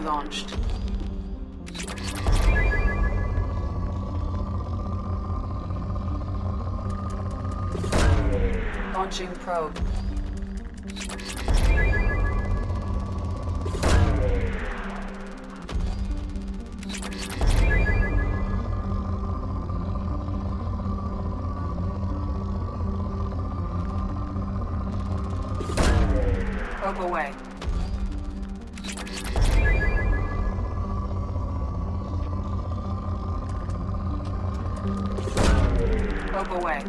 Probe launched. Launching probe. Probe away. Probe away.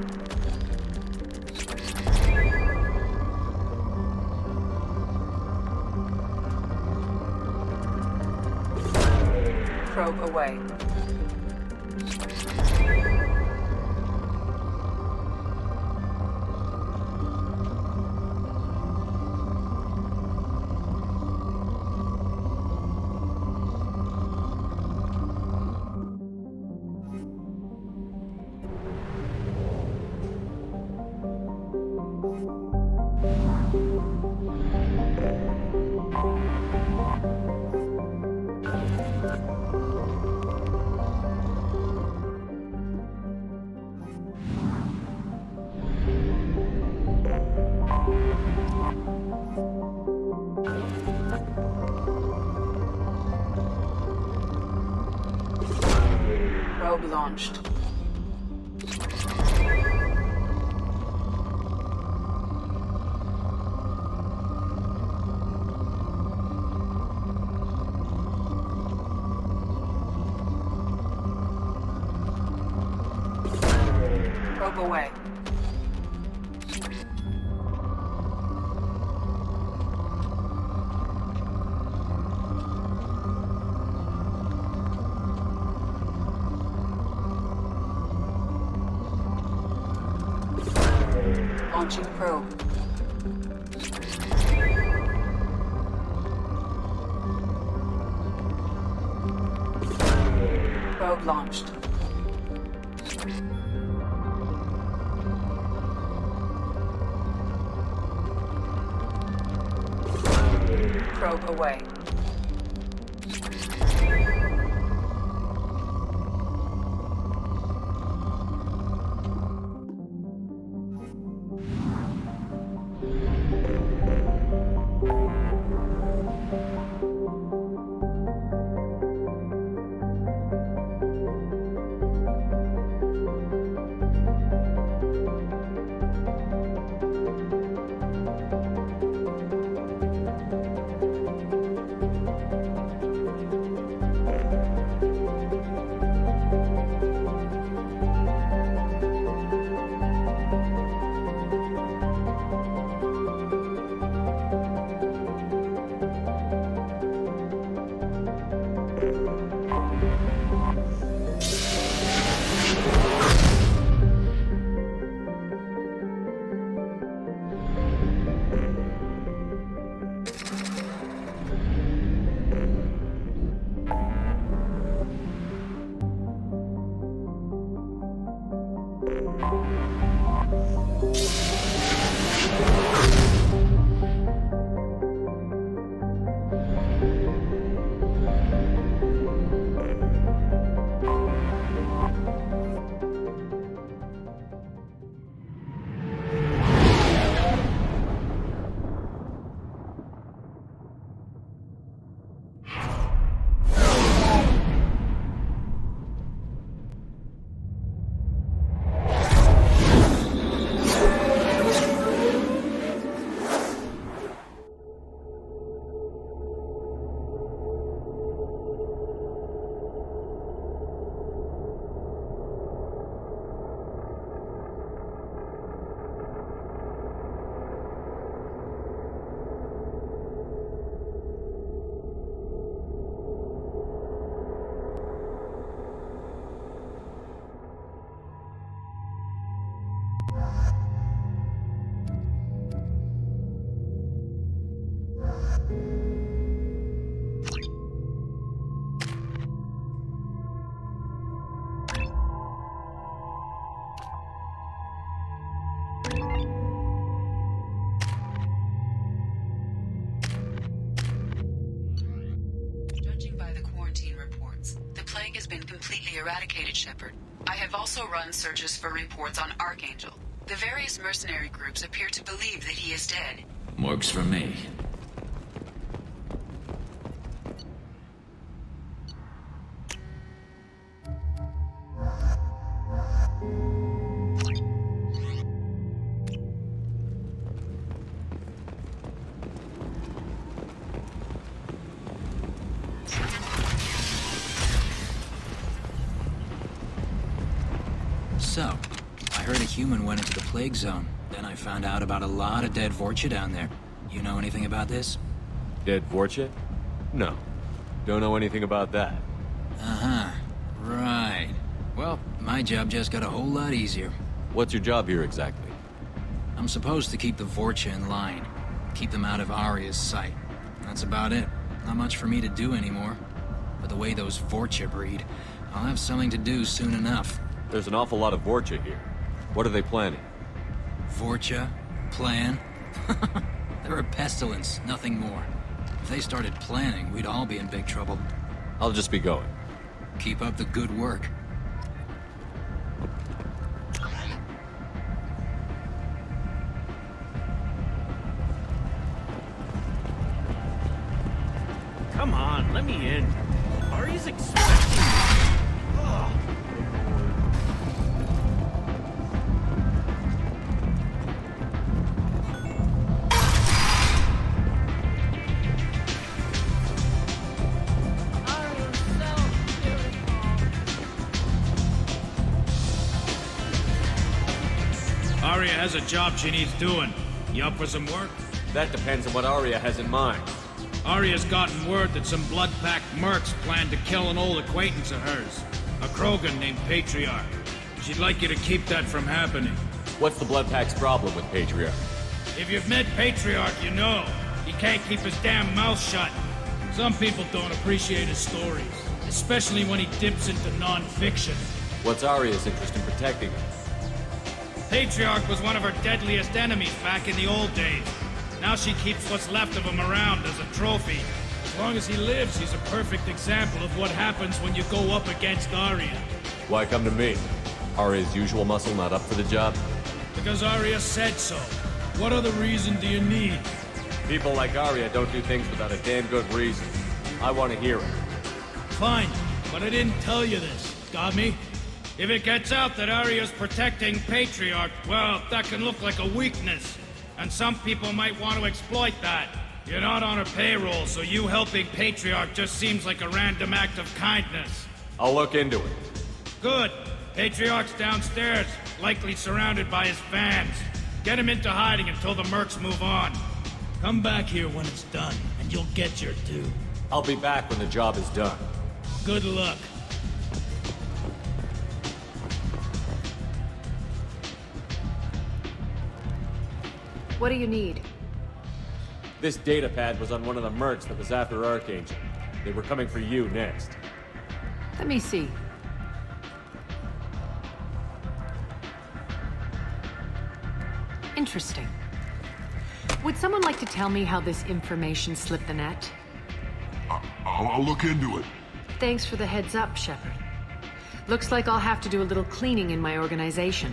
Probe away. Probe launched. Probe away. Launching probe. Probe launched. Probe away. completely eradicated, Shepard. I have also run searches for reports on Archangel. The various mercenary groups appear to believe that he is dead. Works for me. So, I heard a human went into the plague zone. Then I found out about a lot of dead Vorcha down there. You know anything about this? Dead Vorcha? No. Don't know anything about that. Uh-huh. Right. Well, my job just got a whole lot easier. What's your job here exactly? I'm supposed to keep the Vorcha in line. Keep them out of Aria's sight. That's about it. Not much for me to do anymore. But the way those Vorcha breed, I'll have something to do soon enough. There's an awful lot of Vorcha here. What are they planning? Vorcha? Plan? They're a pestilence, nothing more. If they started planning, we'd all be in big trouble. I'll just be going. Keep up the good work. Come on, let me in. Ari's expecting. Ugh. Aria has a job she needs doing. You up for some work? That depends on what Aria has in mind. Aria's gotten word that some blood-packed mercs plan to kill an old acquaintance of hers, a Krogan named Patriarch. She'd like you to keep that from happening. What's the Blood Pack's problem with Patriarch? If you've met Patriarch, you know. He can't keep his damn mouth shut. Some people don't appreciate his stories, especially when he dips into non-fiction. What's Aria's interest in protecting her? Patriarch was one of her deadliest enemies back in the old days. Now she keeps what's left of him around as a trophy. As long as he lives, he's a perfect example of what happens when you go up against Aria. Why come to me? Aria's usual muscle not up for the job? Because Aria said so. What other reason do you need? People like Aria don't do things without a damn good reason. I want to hear it. Fine, but I didn't tell you this. Got me? If it gets out that Aria's protecting Patriarch, well, that can look like a weakness. And some people might want to exploit that. You're not on her payroll, so you helping Patriarch just seems like a random act of kindness. I'll look into it. Good. Patriarch's downstairs, likely surrounded by his fans. Get him into hiding until the mercs move on. Come back here when it's done, and you'll get your due. I'll be back when the job is done. Good luck. What do you need? This data pad was on one of the mercs that was after Archangel. They were coming for you next. Let me see. Interesting. Would someone like to tell me how this information slipped the net? I'll look into it. Thanks for the heads up, Shepard. Looks like I'll have to do a little cleaning in my organization.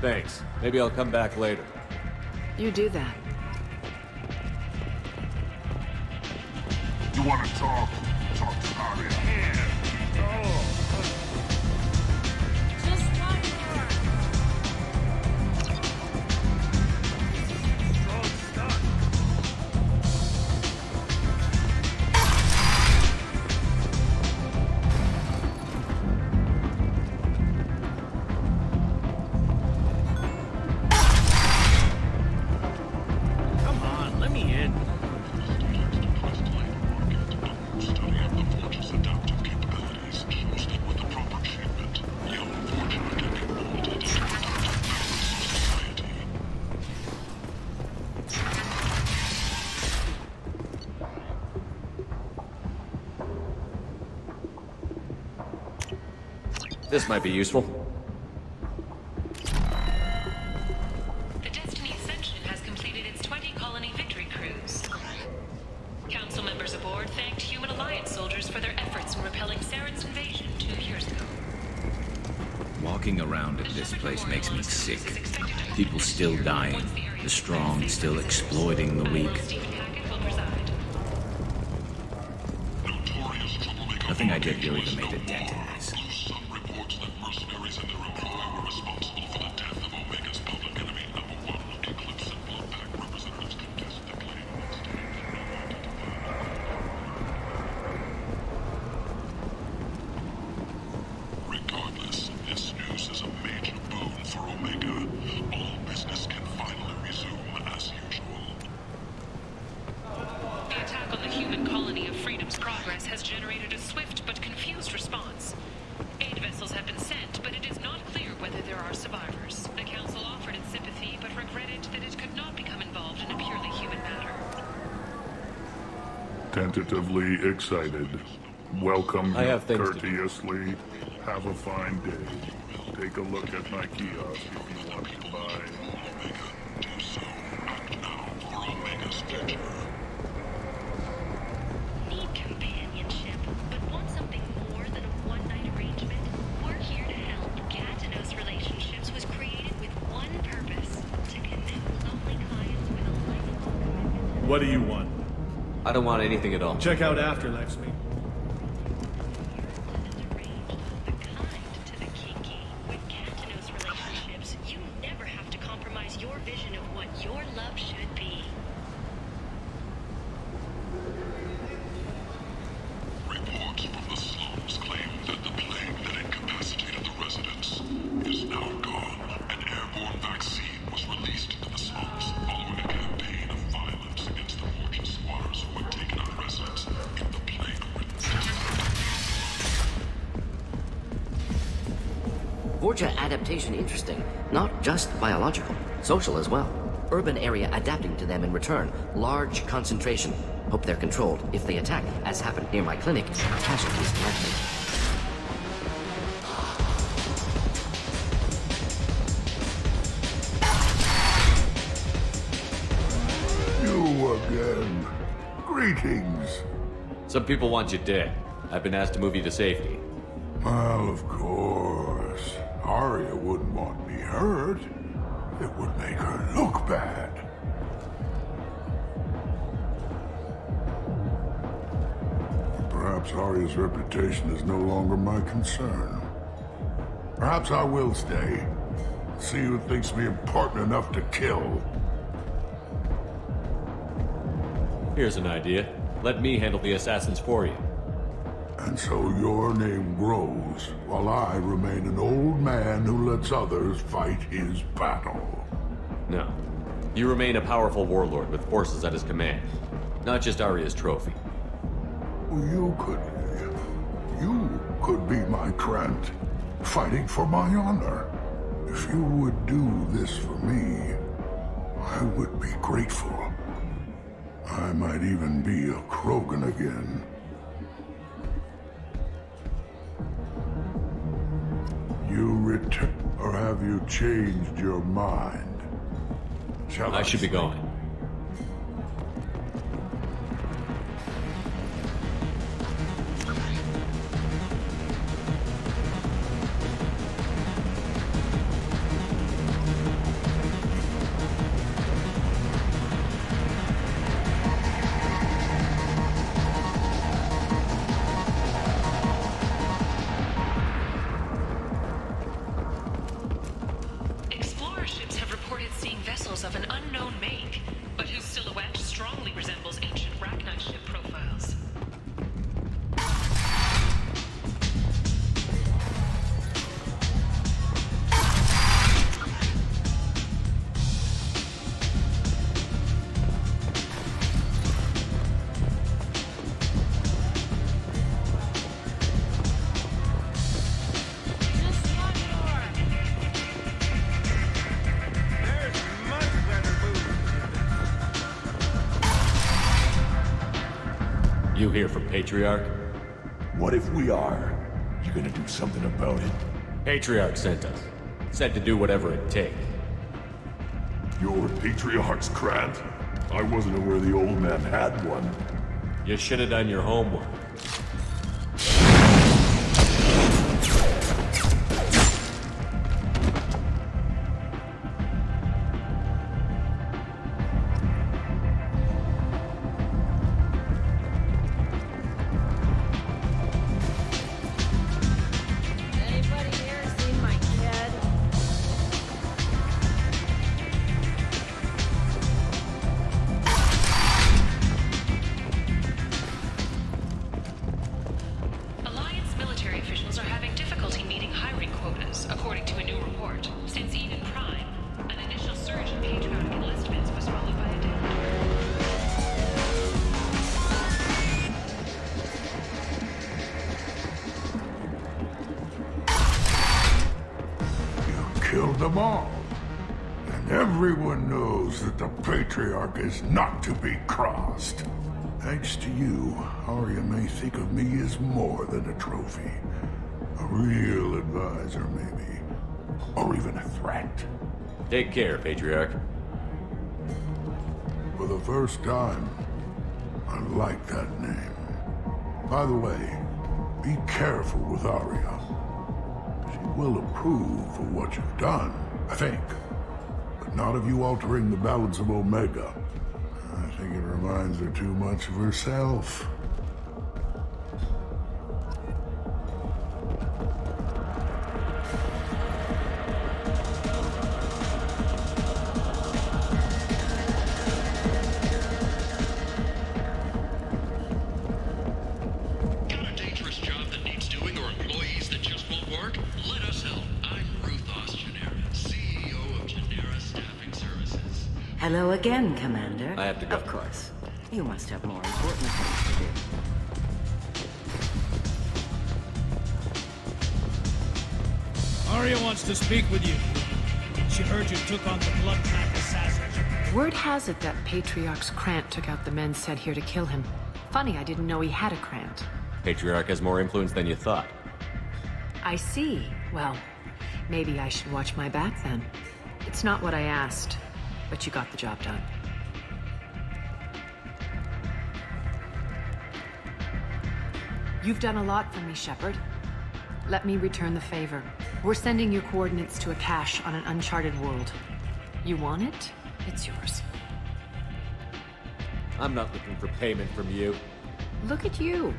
Thanks. Maybe I'll come back later. You do that. You want to talk? Talk to Aria. Come on, let me in. This might be useful. The Destiny Ascension has completed its 20-colony victory cruise. Council members aboard thanked Human Alliance soldiers for their efforts in repelling Saren's invasion 2 years ago. Walking around at this place makes me sick. People still dying. The strong still exploiting the weak. Nothing I did here even made a dent in this. Some reports that mercenaries and their employer were responsible for the death of Omega's public enemy #1. Eclipse and Bloodpack representatives contest the claim instead. Regardless, this news is a major boon for Omega. All business can finally resume as usual. The attack on the human colony of Freedom's Progress has generated a swift but confused response. Aid vessels have been sent, but it is not clear whether there are survivors. The Council offered its sympathy, but regretted that it could not become involved in a purely human matter. Tentatively excited. Welcome I have things to do. courteously. Have a fine day. Take a look at my kiosk if you want to buy. Omega, do so. Act now for Omega's future. Need companionship, but want something more than a one-night arrangement? We're here to help. Gatineau's Relationships was created with one purpose: to connect lonely clients with a lifelong commitment. What do you want? I don't want anything at all. Check out Afterlife's me. The kind to the kinky. With Gatineau's Relationships, you never have to compromise your vision of what your love should be. Reports from the slums claim that the plague that incapacitated the residents is now gone. An airborne vaccine was released into the slums following a campaign of violence against the fortune squatters who had taken out residents in the plague-ridden cities. Vorcha adaptation interesting, not just biological, social as well. Urban area adapting to them in return, large concentration. Hope they're controlled. If they attack, as happened near my clinic, casualties likely. You again. Greetings. Some people want you dead. I've been asked to move you to safety. Well, of course. Arya wouldn't want me hurt. It would make her look bad. Perhaps Arya's reputation is no longer my concern. Perhaps I will stay. See who thinks me important enough to kill. Here's an idea. Let me handle the assassins for you. And so your name grows, while I remain an old man who lets others fight his battle. No. You remain a powerful warlord with forces at his command. Not just Arya's trophy. You could be my Trent, fighting for my honor. If you would do this for me, I would be grateful. I might even be a Krogan again. You return, or have you changed your mind? Shall I should be going. Explorer ships have reported seeing vessels of an unknown make, but whose silhouette strongly resembles ancient Rachni ship profiles. You here from Patriarch? What if we are? You gonna do something about it? Patriarch sent us. Said to do whatever it takes. You're Patriarch's Krant? I wasn't aware the old man had one. You should have done your homework. killed them all. And everyone knows that the Patriarch is not to be crossed. Thanks to you, Arya may think of me as more than a trophy. A real advisor, maybe. Or even a threat. Take care, Patriarch. For the first time, I like that name. By the way, be careful with Arya. She will approve of what you've done, I think. But not of you altering the balance of Omega. I think it reminds her too much of herself. Hello again, Commander. I have to go. Of course. You must have more important things to do. Arya wants to speak with you. She heard you took on the blood pack assassins. Word has it that Patriarch's Krant took out the men sent here to kill him. Funny, I didn't know he had a Krant. Patriarch has more influence than you thought. I see. Well, maybe I should watch my back then. It's not what I asked. But you got the job done. You've done a lot for me, Shepard. Let me return the favor. We're sending your coordinates to a cache on an uncharted world. You want it? It's yours. I'm not looking for payment from you. Look at you.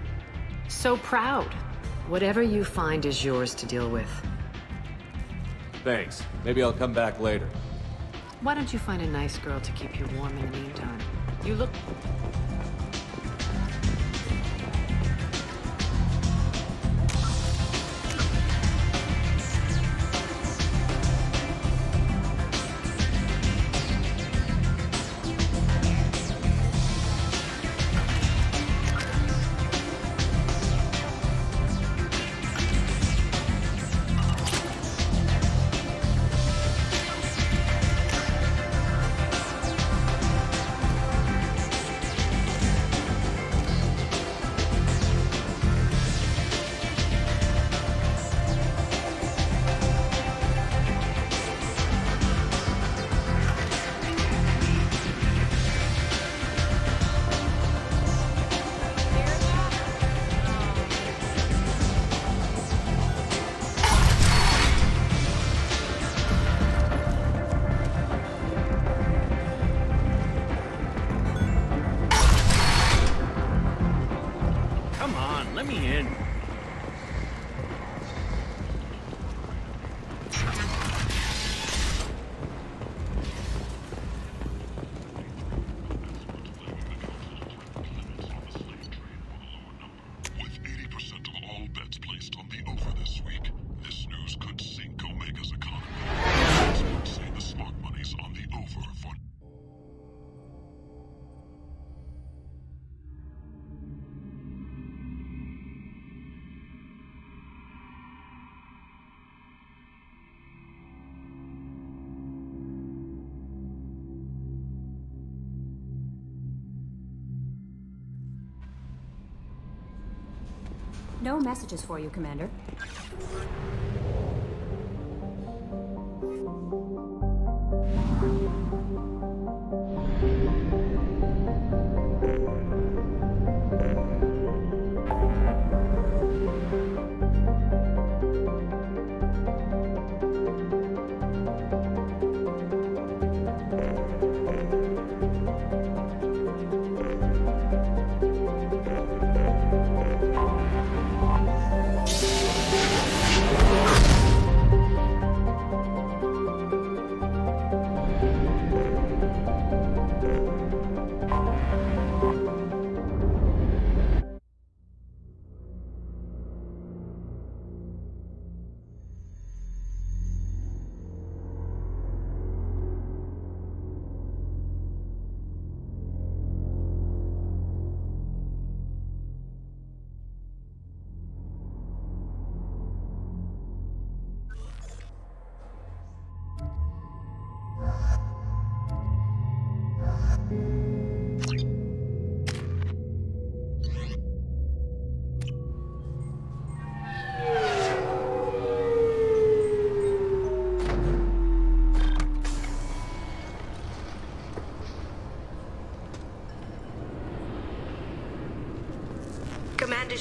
So proud. Whatever you find is yours to deal with. Thanks. Maybe I'll come back later. Why don't you find a nice girl to keep you warm in the meantime? You look... No messages for you, Commander.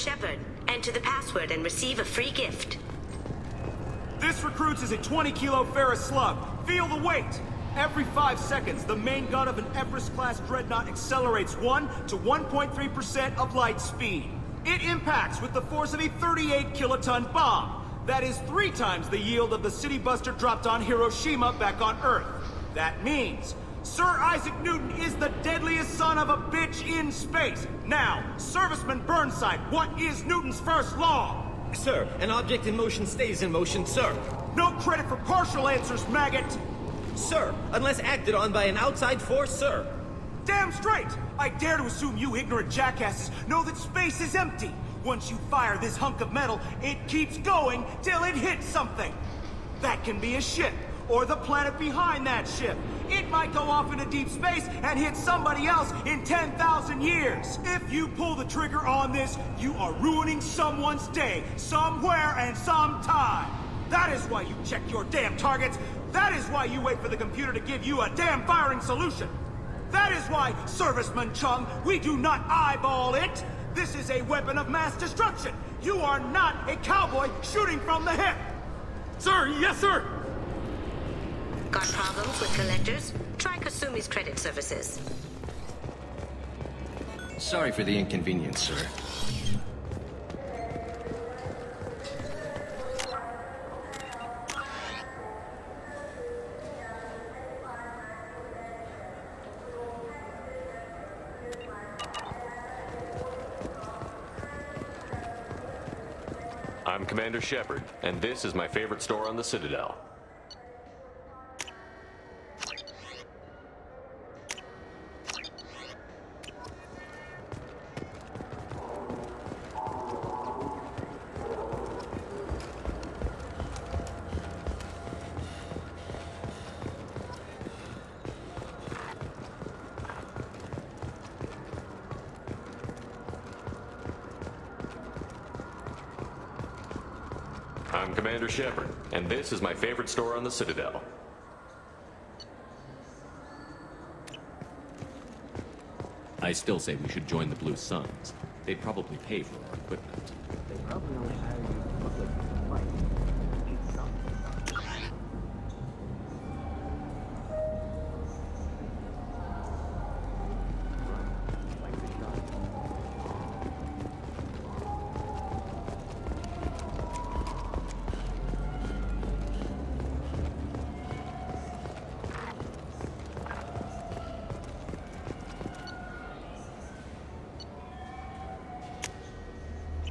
Shepard, enter the password and receive a free gift. This recruits is a 20-kilo ferrous slug. Feel the weight! Every 5 seconds, the main gun of an Everest-class dreadnought accelerates 1 to 1.3% of light speed. It impacts with the force of a 38-kiloton bomb. That is 3 times the yield of the city buster dropped on Hiroshima back on Earth. That means Sir Isaac Newton is the deadliest son of a bitch in space. Now, Serviceman Burnside, what is Newton's first law? Sir, an object in motion stays in motion, sir. No credit for partial answers, maggot! Sir, unless acted on by an outside force, sir. Damn straight! I dare to assume you ignorant jackasses know that space is empty. Once you fire this hunk of metal, it keeps going till it hits something. That can be a ship, or the planet behind that ship. It might go off into deep space and hit somebody else in 10,000 years. If you pull the trigger on this, you are ruining someone's day, somewhere and sometime. That is why you check your damn targets. That is why you wait for the computer to give you a damn firing solution. That is why, Serviceman Chung, we do not eyeball it. This is a weapon of mass destruction. You are not a cowboy shooting from the hip. Sir, yes, sir. Got problems with collectors? Try Kasumi's credit services. Sorry for the inconvenience, sir. I'm Commander Shepard, and this is my favorite store on the Citadel. I'm Commander Shepard, and this is my favorite store on the Citadel. I still say we should join the Blue Suns. They'd probably pay for our equipment. They probably only hire you for public life. It's something.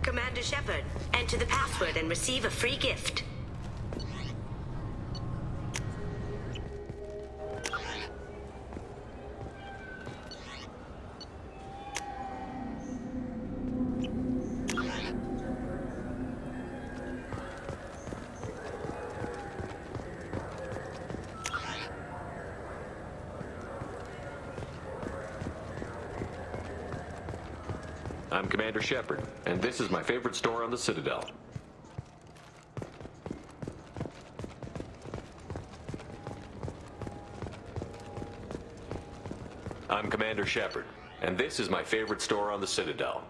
Commander Shepard, enter the password and receive a free gift. I'm Commander Shepard, and this is my favorite store on the Citadel. I'm Commander Shepard, and this is my favorite store on the Citadel.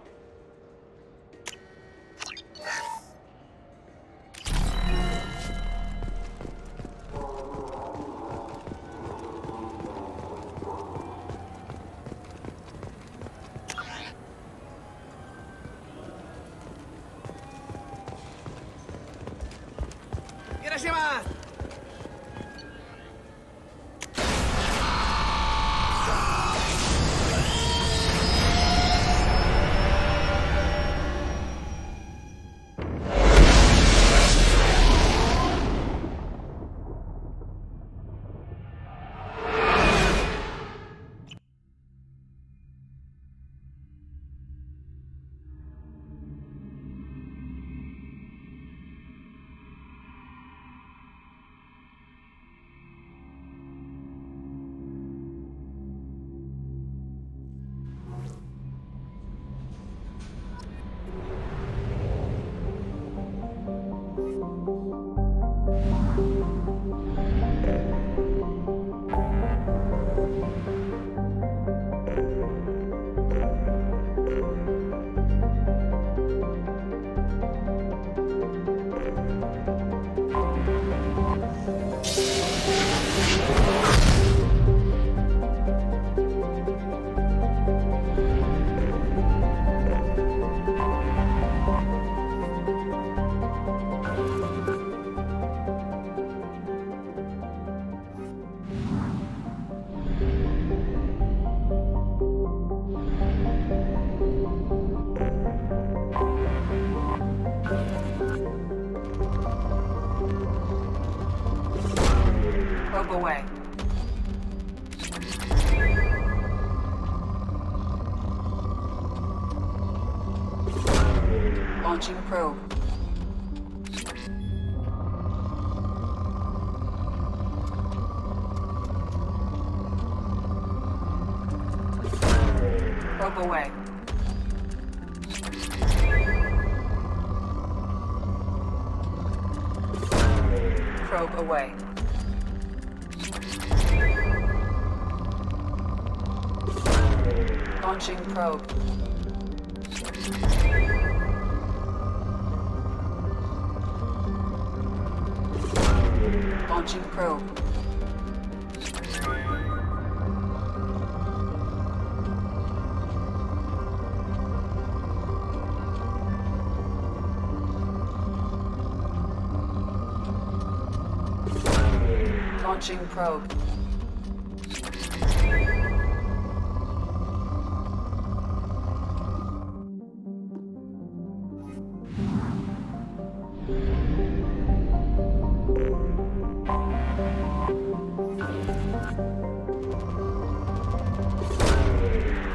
away. Launching probe. Probe away. Probe away. Launching probe. Launching probe. Launching probe.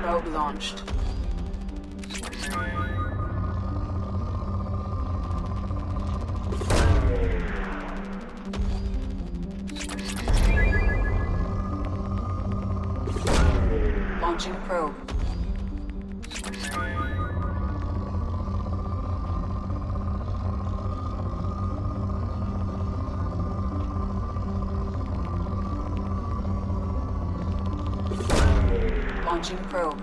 Probe launched. Launching probe. Launching probe.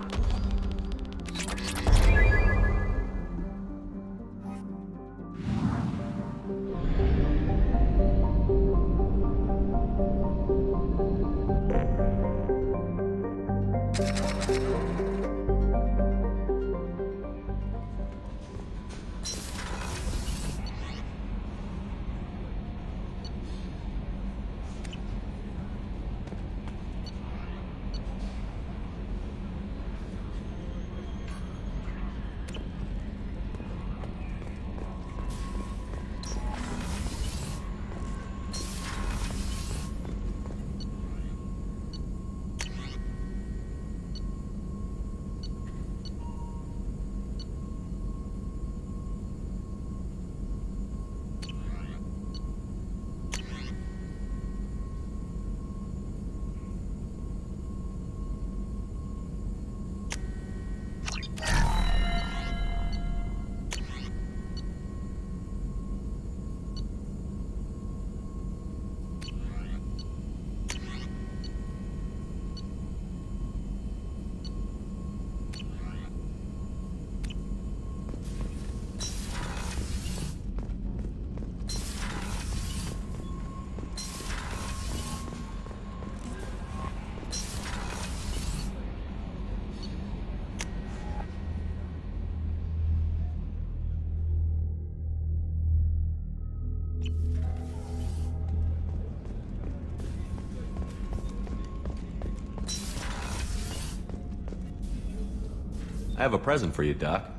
I have a present for you, Doc.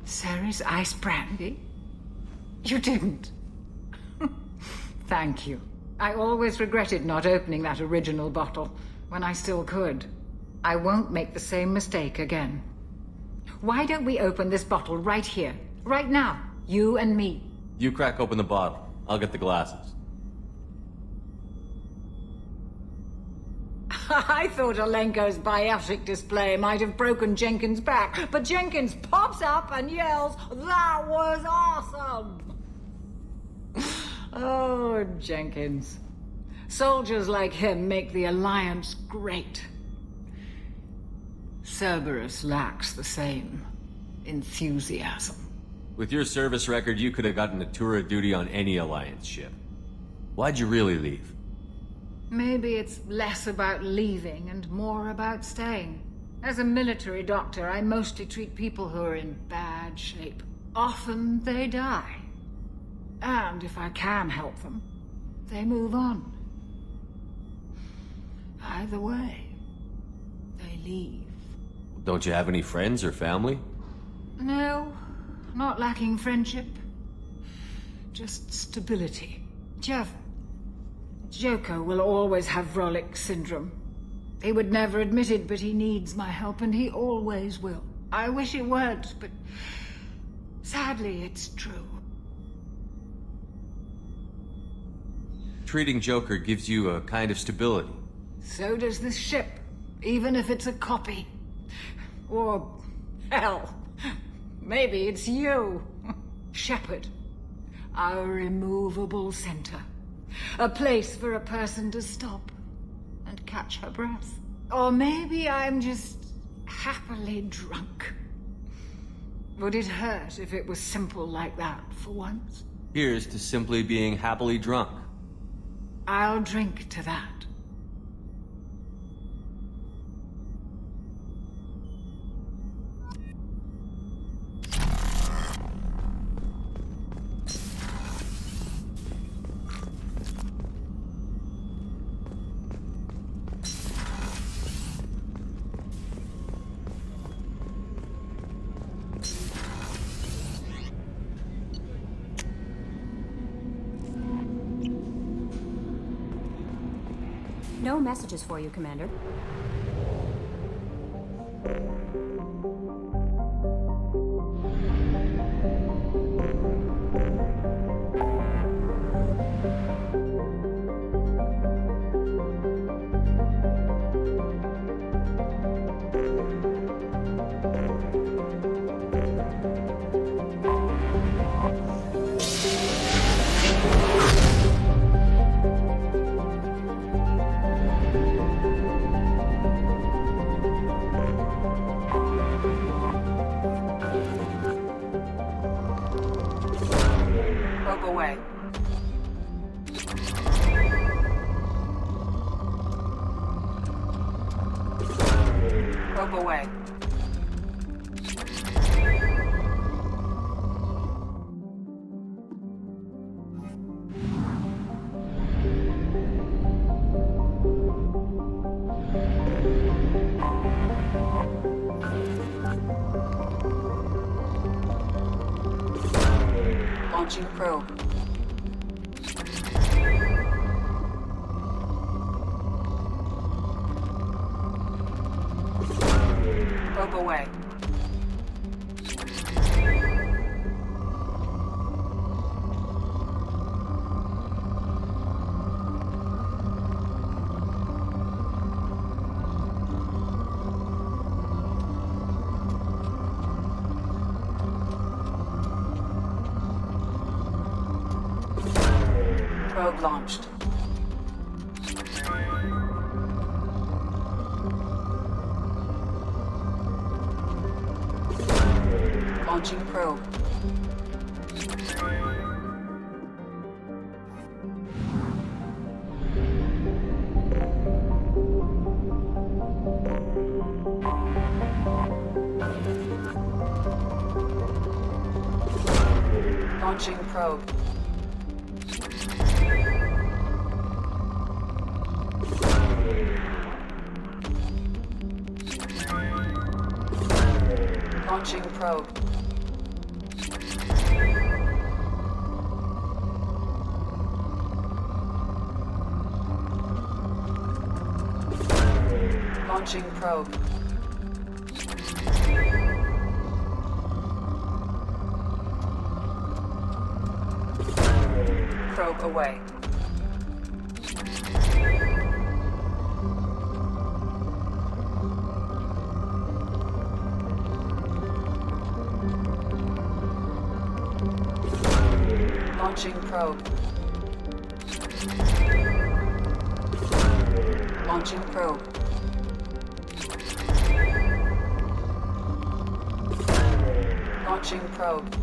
Ceres ice brandy? You didn't. Thank you. I always regretted not opening that original bottle when I still could. I won't make the same mistake again. Why don't we open this bottle right here, right now, you and me? You crack open the bottle. I'll get the glasses. I thought Alenko's biotic display might have broken Jenkins' back, but Jenkins pops up and yells, "That was awesome!" Oh, Jenkins. Soldiers like him make the Alliance great. Cerberus lacks the same enthusiasm. With your service record, you could have gotten a tour of duty on any Alliance ship. Why'd you really leave? Maybe it's less about leaving and more about staying. As a military doctor, I mostly treat people who are in bad shape. Often they die. And if I can help them, they move on. Either way, they leave. Don't you have any friends or family? No, not lacking friendship. Just stability. Jeff, Joker will always have Vrolic syndrome. He would never admit it, but he needs my help, and he always will. I wish it weren't, but sadly, it's true. Treating Joker gives you a kind of stability. So does this ship, even if it's a copy. Or, hell, maybe it's you. Shepard. Our immovable center. A place for a person to stop and catch her breath. Or maybe I'm just happily drunk. Would it hurt if it was simple like that for once? Here's to simply being happily drunk. I'll drink to that. No messages for you, Commander. Away. Probe away. Launching probe. Probe away. Probe launched. Launching probe. Launching probe. Launching probe. Launching probe. Probe away. Launching probe. Launching probe. Launching probe.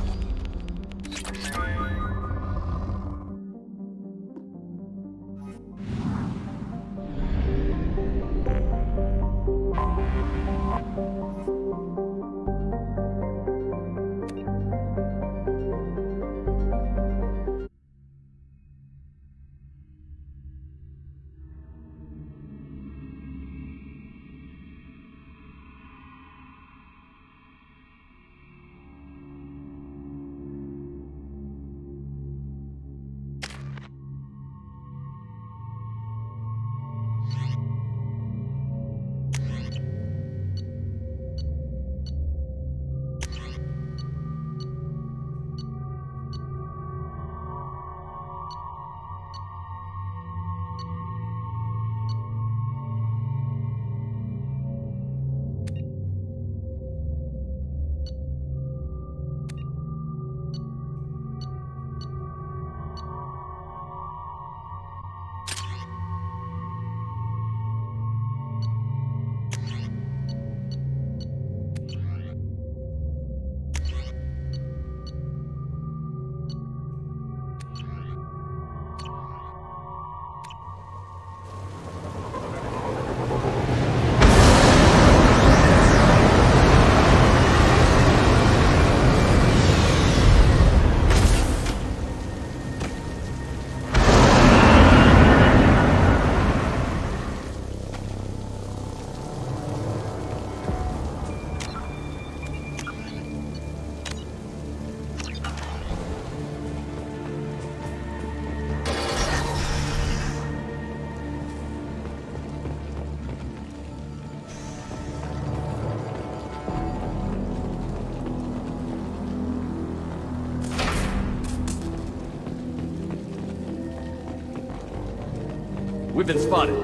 We've been spotted.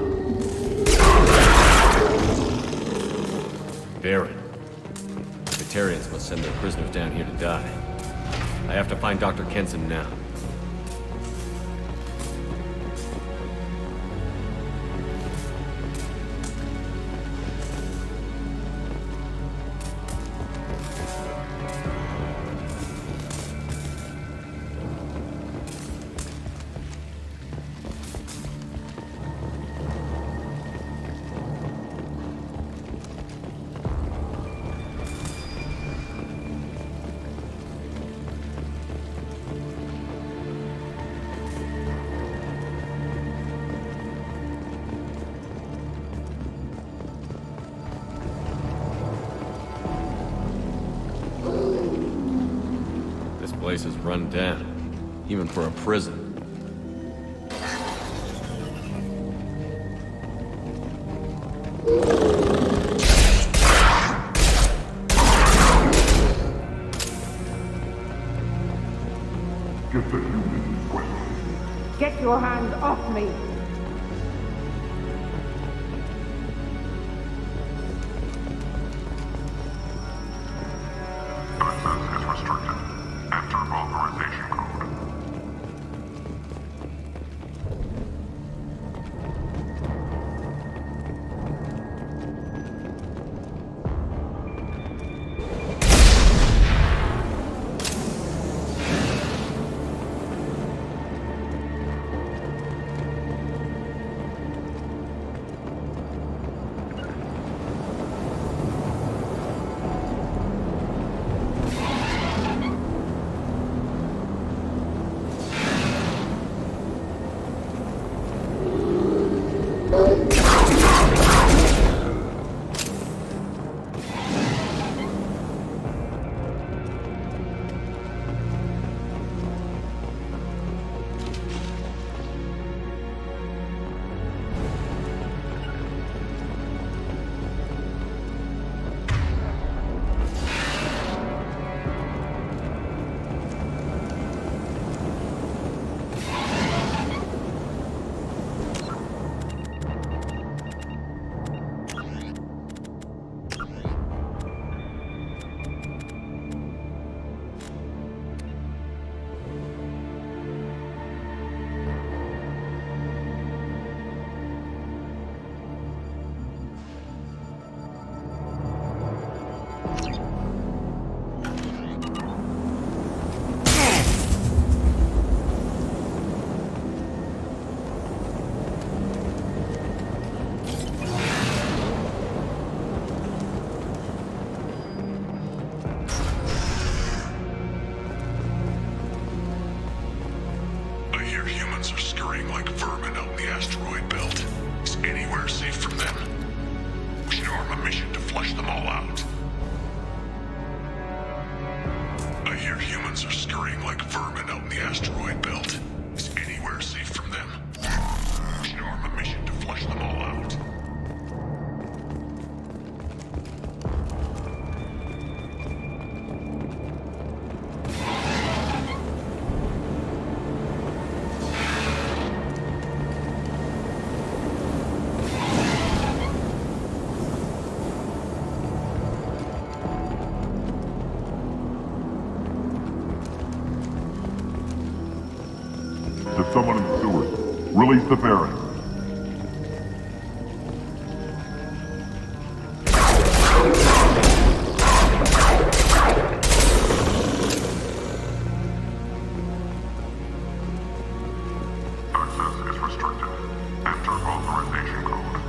Baron. The Batarians must send their prisoners down here to die. I have to find Dr. Kenson now. This place is run down, even for a prison. Get the human quick. Get your hand off me! Access is restricted. Enter authorization code. To someone in sewers, release the Baron. Access is restricted. Enter authorization code.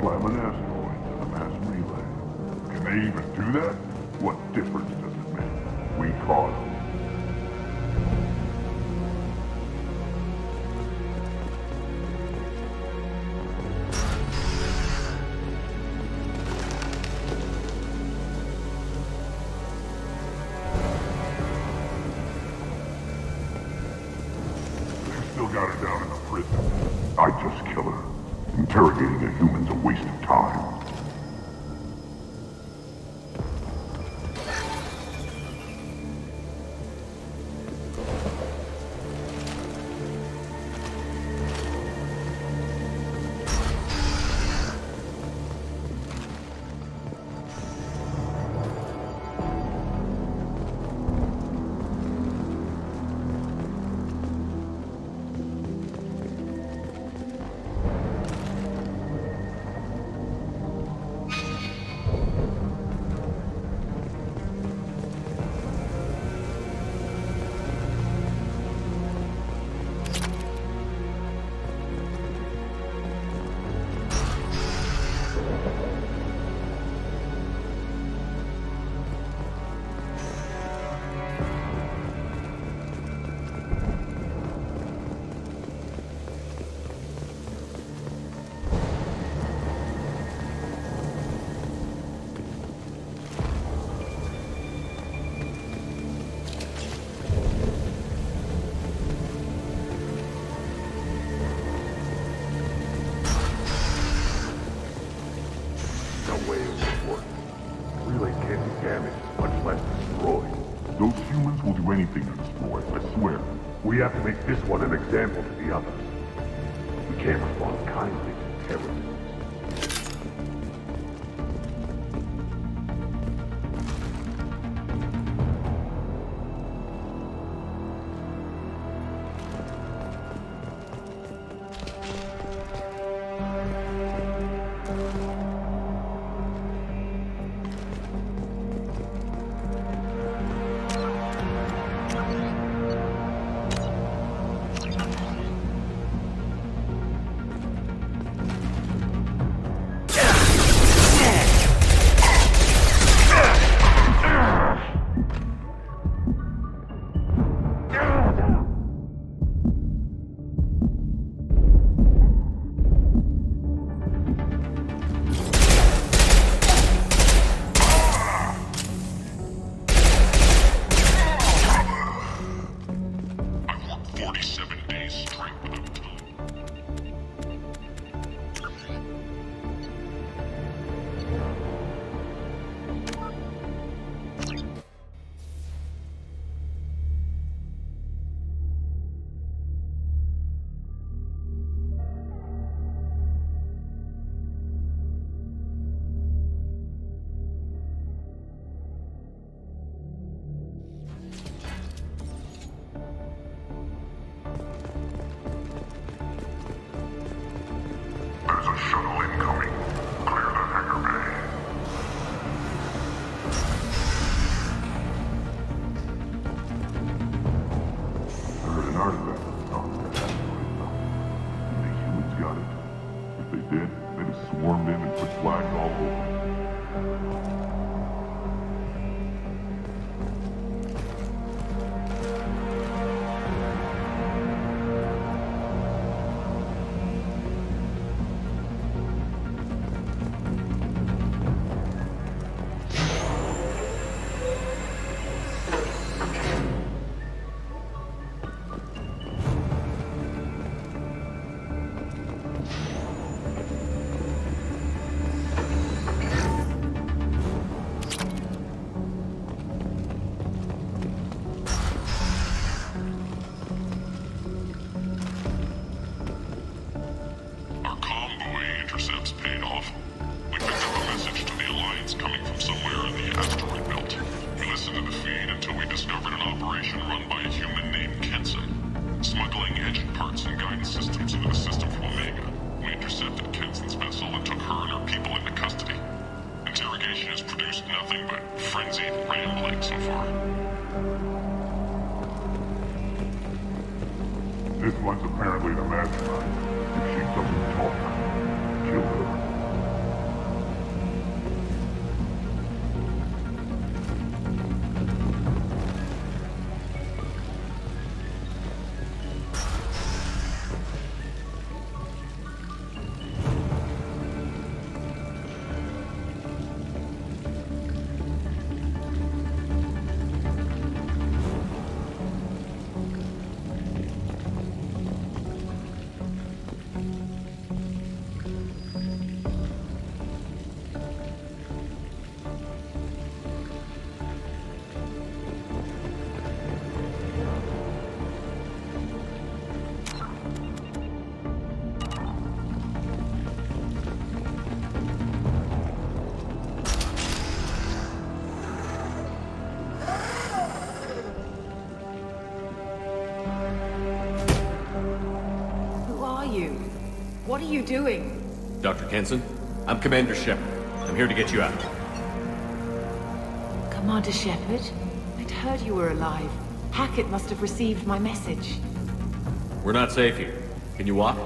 slam an asteroid to the mass relay. Can they even do that? What difference does it make? We caught them. Still got her down in the prison. I'd just kill her. Interrogating a human's a waste of time. Anything to destroy, I swear. We have to make this one an example to the others. We can't respond kindly to terrorists. This one's apparently the mastermind. If she doesn't talk, kill her. What are you doing? Dr. Kenson, I'm Commander Shepard. I'm here to get you out. Commander Shepard? I'd heard you were alive. Hackett must have received my message. We're not safe here. Can you walk?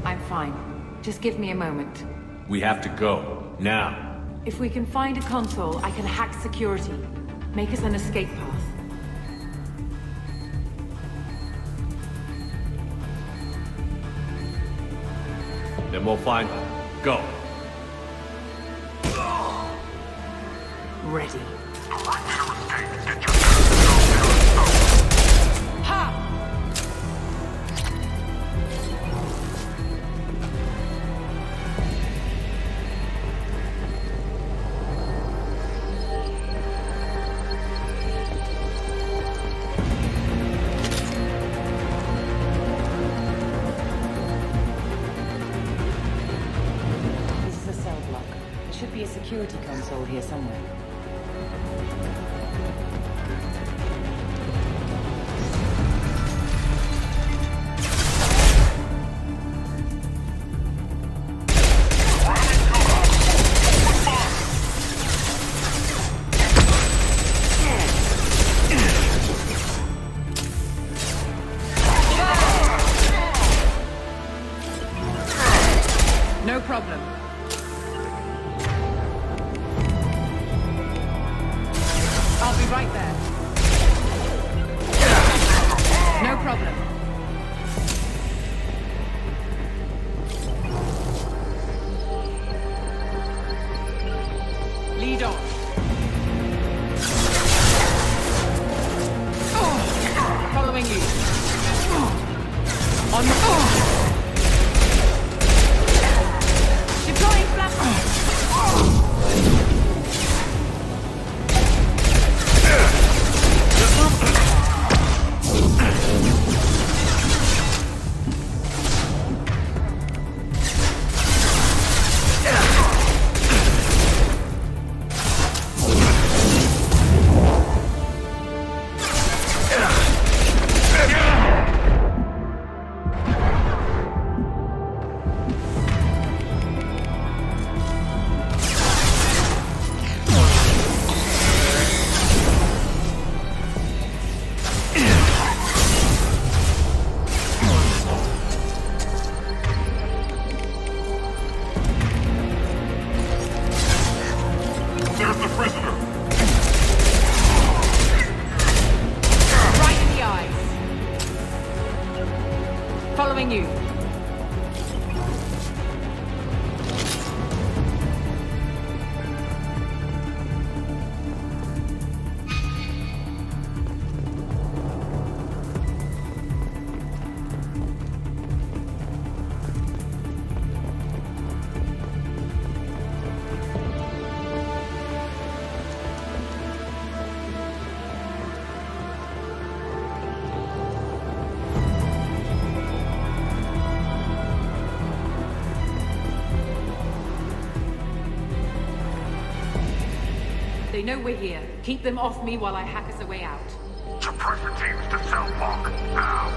I'm fine. Just give me a moment. We have to go. Now. If we can find a console, I can hack security. Make us an escape path. Then we'll find them. Go. Ready. Security console here somewhere. No problem. I'll be right there. No problem. Lead on. Following you. On the deploying flashbang. Following you. They know we're here. Keep them off me while I hack us a way out. Suppress the teams to cell block, now!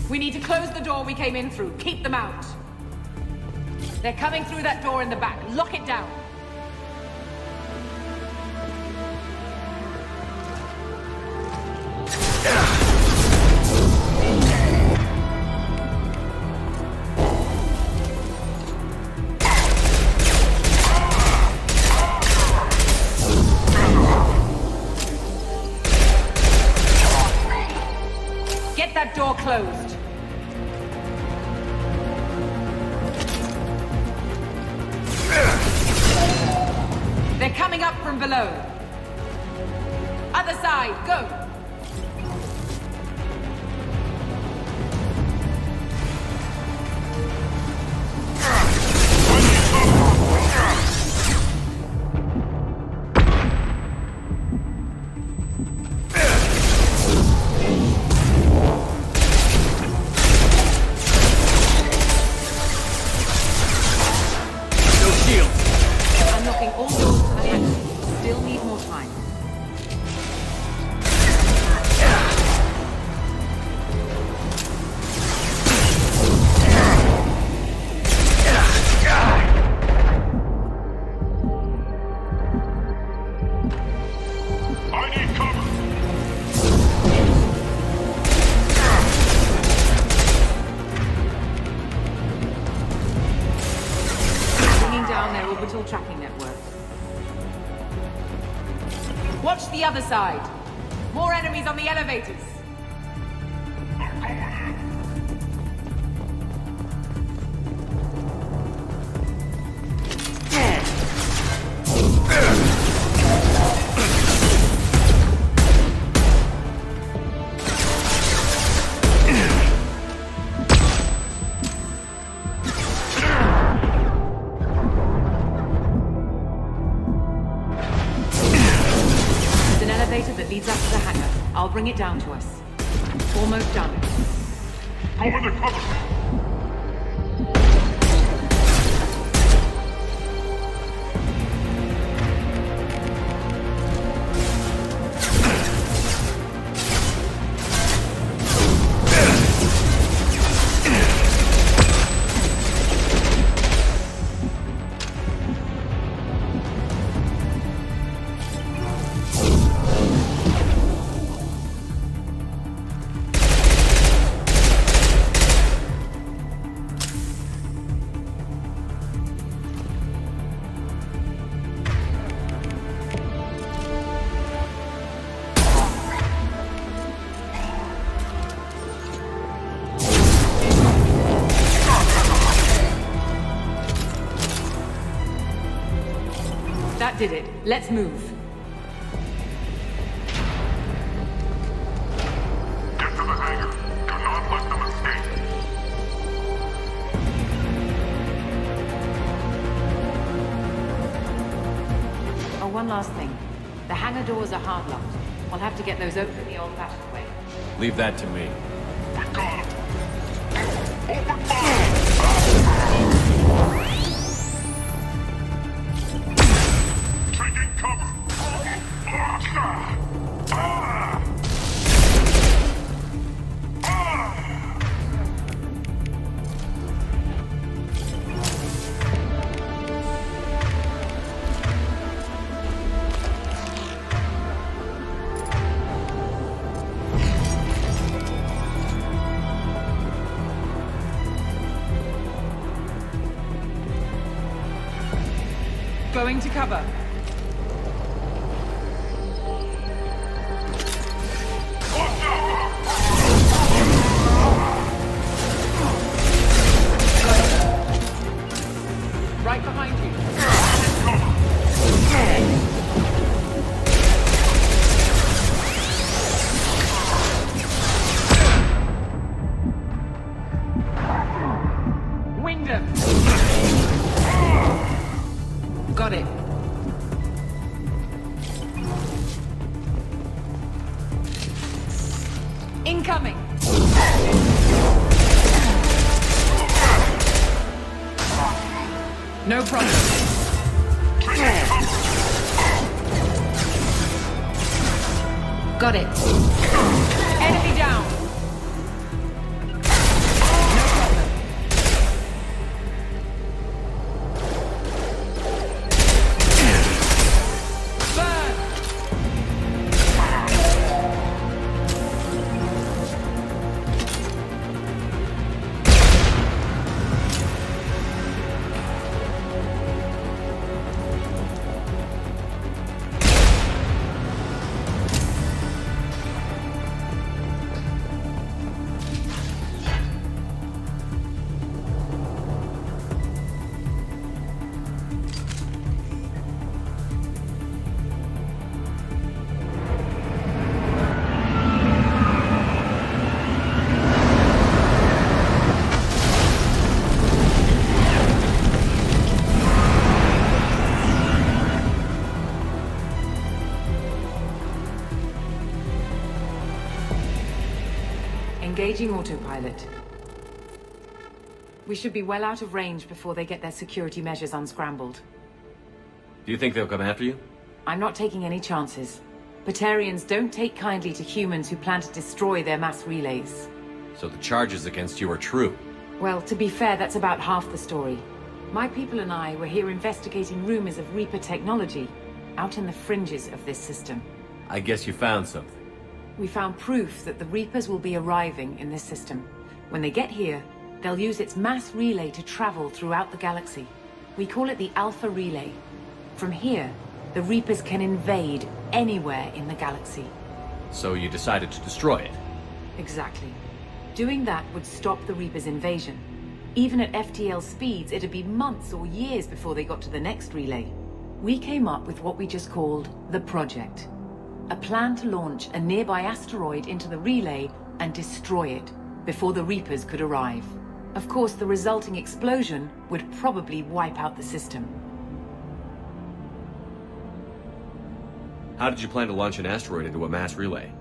We need to close the door we came in through. Keep them out. They're coming through that door in the back. Lock it down. Get that door closed. They're coming up from below. Other side, go! the other side. More enemies on the elevators. That leads up to the hangar. I'll bring it down to us. Almost done. Over the cover! That did it. Let's move. Get to the hangar. Do not let them escape. Oh, one last thing. The hangar doors are hard locked. We'll have to get those open the old-fashioned way. Leave that to me. We got him. Open fire! Taking cover! Going to cover. Right behind you. Wyndham. Got it. Incoming. No problem. Got it. Enemy down. No problem. Burn. Engaging autopilot. We should be well out of range before they get their security measures unscrambled. Do you think they'll come after you? I'm not taking any chances. Batarians don't take kindly to humans who plan to destroy their mass relays. So the charges against you are true? Well, to be fair, that's about half the story. My people and I were here investigating rumors of Reaper technology out in the fringes of this system. I guess you found something. We found proof that the Reapers will be arriving in this system. When they get here, they'll use its mass relay to travel throughout the galaxy. We call it the Alpha Relay. From here, The Reapers can invade anywhere in the galaxy. So you decided to destroy it? Exactly. Doing that would stop the Reapers' invasion. Even at FTL speeds, it'd be months or years before they got to the next relay. We came up with what we just called the Project. A plan to launch a nearby asteroid into the relay and destroy it before the Reapers could arrive. Of course, the resulting explosion would probably wipe out the system. How did you plan to launch an asteroid into a mass relay?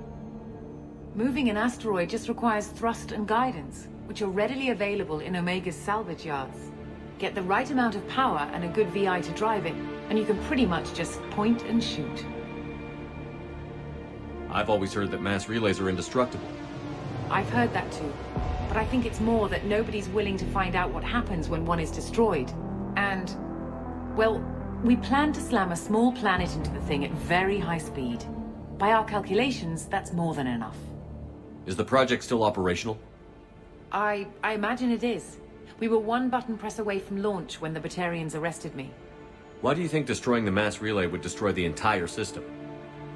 Moving an asteroid just requires thrust and guidance, which are readily available in Omega's salvage yards. Get the right amount of power and a good VI to drive it, and you can pretty much just point and shoot. I've always heard that mass relays are indestructible. I've heard that too, but I think it's more that nobody's willing to find out what happens when one is destroyed. And, well, we plan to slam a small planet into the thing at very high speed. By our calculations, that's more than enough. Is the project still operational? I imagine it is. We were one button press away from launch when the Batarians arrested me. Why do you think destroying the mass relay would destroy the entire system?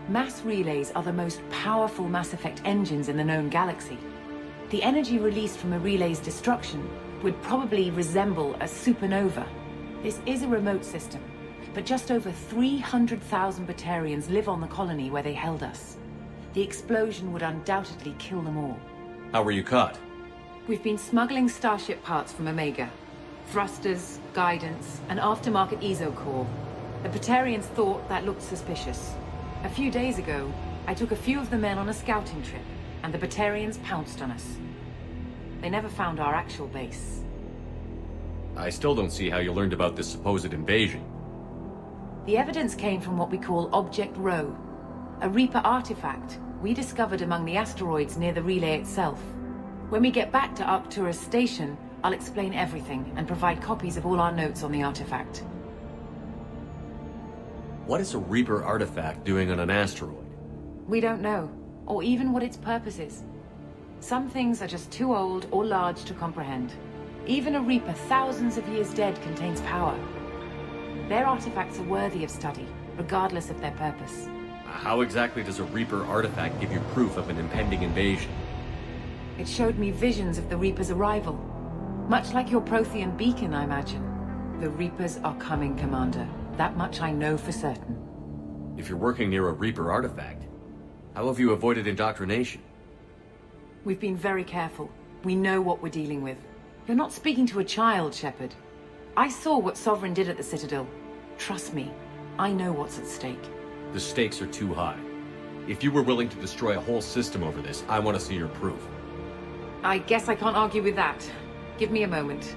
Mass relays are the most powerful Mass Effect engines in the known galaxy. The energy released from a relay's destruction would probably resemble a supernova. This is a remote system, but just over 300,000 Batarians live on the colony where they held us. The explosion would undoubtedly kill them all. How were you caught? We've been smuggling Starship parts from Omega. Thrusters, guidance, and aftermarket ESO core. The Batarians thought that looked suspicious. A few days ago, I took a few of the men on a scouting trip, and the Batarians pounced on us. They never found our actual base. I still don't see how you learned about this supposed invasion. The evidence came from what we call Object Rho, a Reaper artifact we discovered among the asteroids near the relay itself. When we get back to Arcturus Station, I'll explain everything and provide copies of all our notes on the artifact. What is a Reaper artifact doing on an asteroid? We don't know, or even what its purpose is. Some things are just too old or large to comprehend. Even a Reaper thousands of years dead contains power. Their artifacts are worthy of study, regardless of their purpose. How exactly does a Reaper artifact give you proof of an impending invasion? It showed me visions of the Reaper's arrival. Much like your Prothean beacon, I imagine. The Reapers are coming, Commander. That much I know for certain. If you're working near a Reaper artifact, how have you avoided indoctrination? We've been very careful. We know what we're dealing with. You're not speaking to a child, Shepard. I saw what Sovereign did at the Citadel. Trust me, I know what's at stake. The stakes are too high. If you were willing to destroy a whole system over this, I want to see your proof. I guess I can't argue with that. Give me a moment.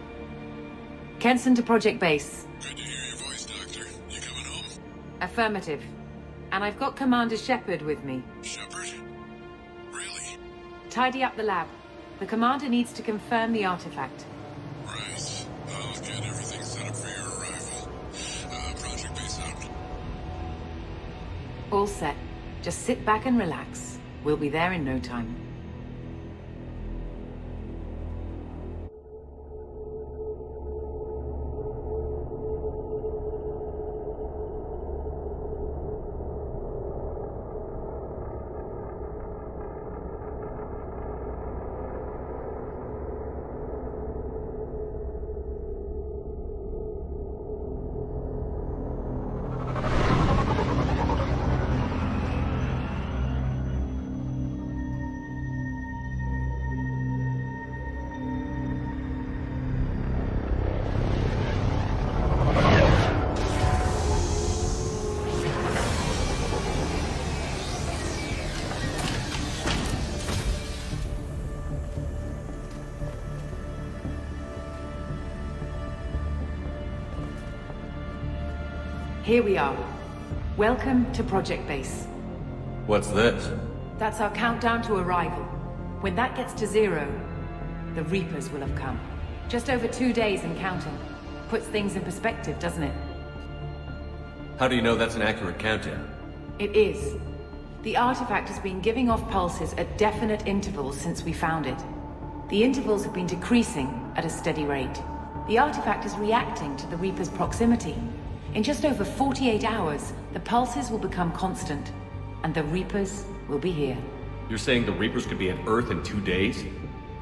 Kenson to Project Base. Good to hear your voice, Doctor. You coming home? Affirmative. And I've got Commander Shepard with me. Shepard? Really? Tidy up the lab. The Commander needs to confirm the artifact. Right. I'll get everything set up for your arrival. Project Base out. All set. Just sit back and relax. We'll be there in no time. Here we are. Welcome to Project Base. What's this? That's our countdown to arrival. When that gets to 0, the Reapers will have come. Just over 2 days and counting. Puts things in perspective, doesn't it? How do you know that's an accurate countdown? It is. The artifact has been giving off pulses at definite intervals since we found it. The intervals have been decreasing at a steady rate. The artifact is reacting to the Reaper's proximity. In just over 48 hours, the pulses will become constant, and the Reapers will be here. You're saying the Reapers could be at Earth in 2 days?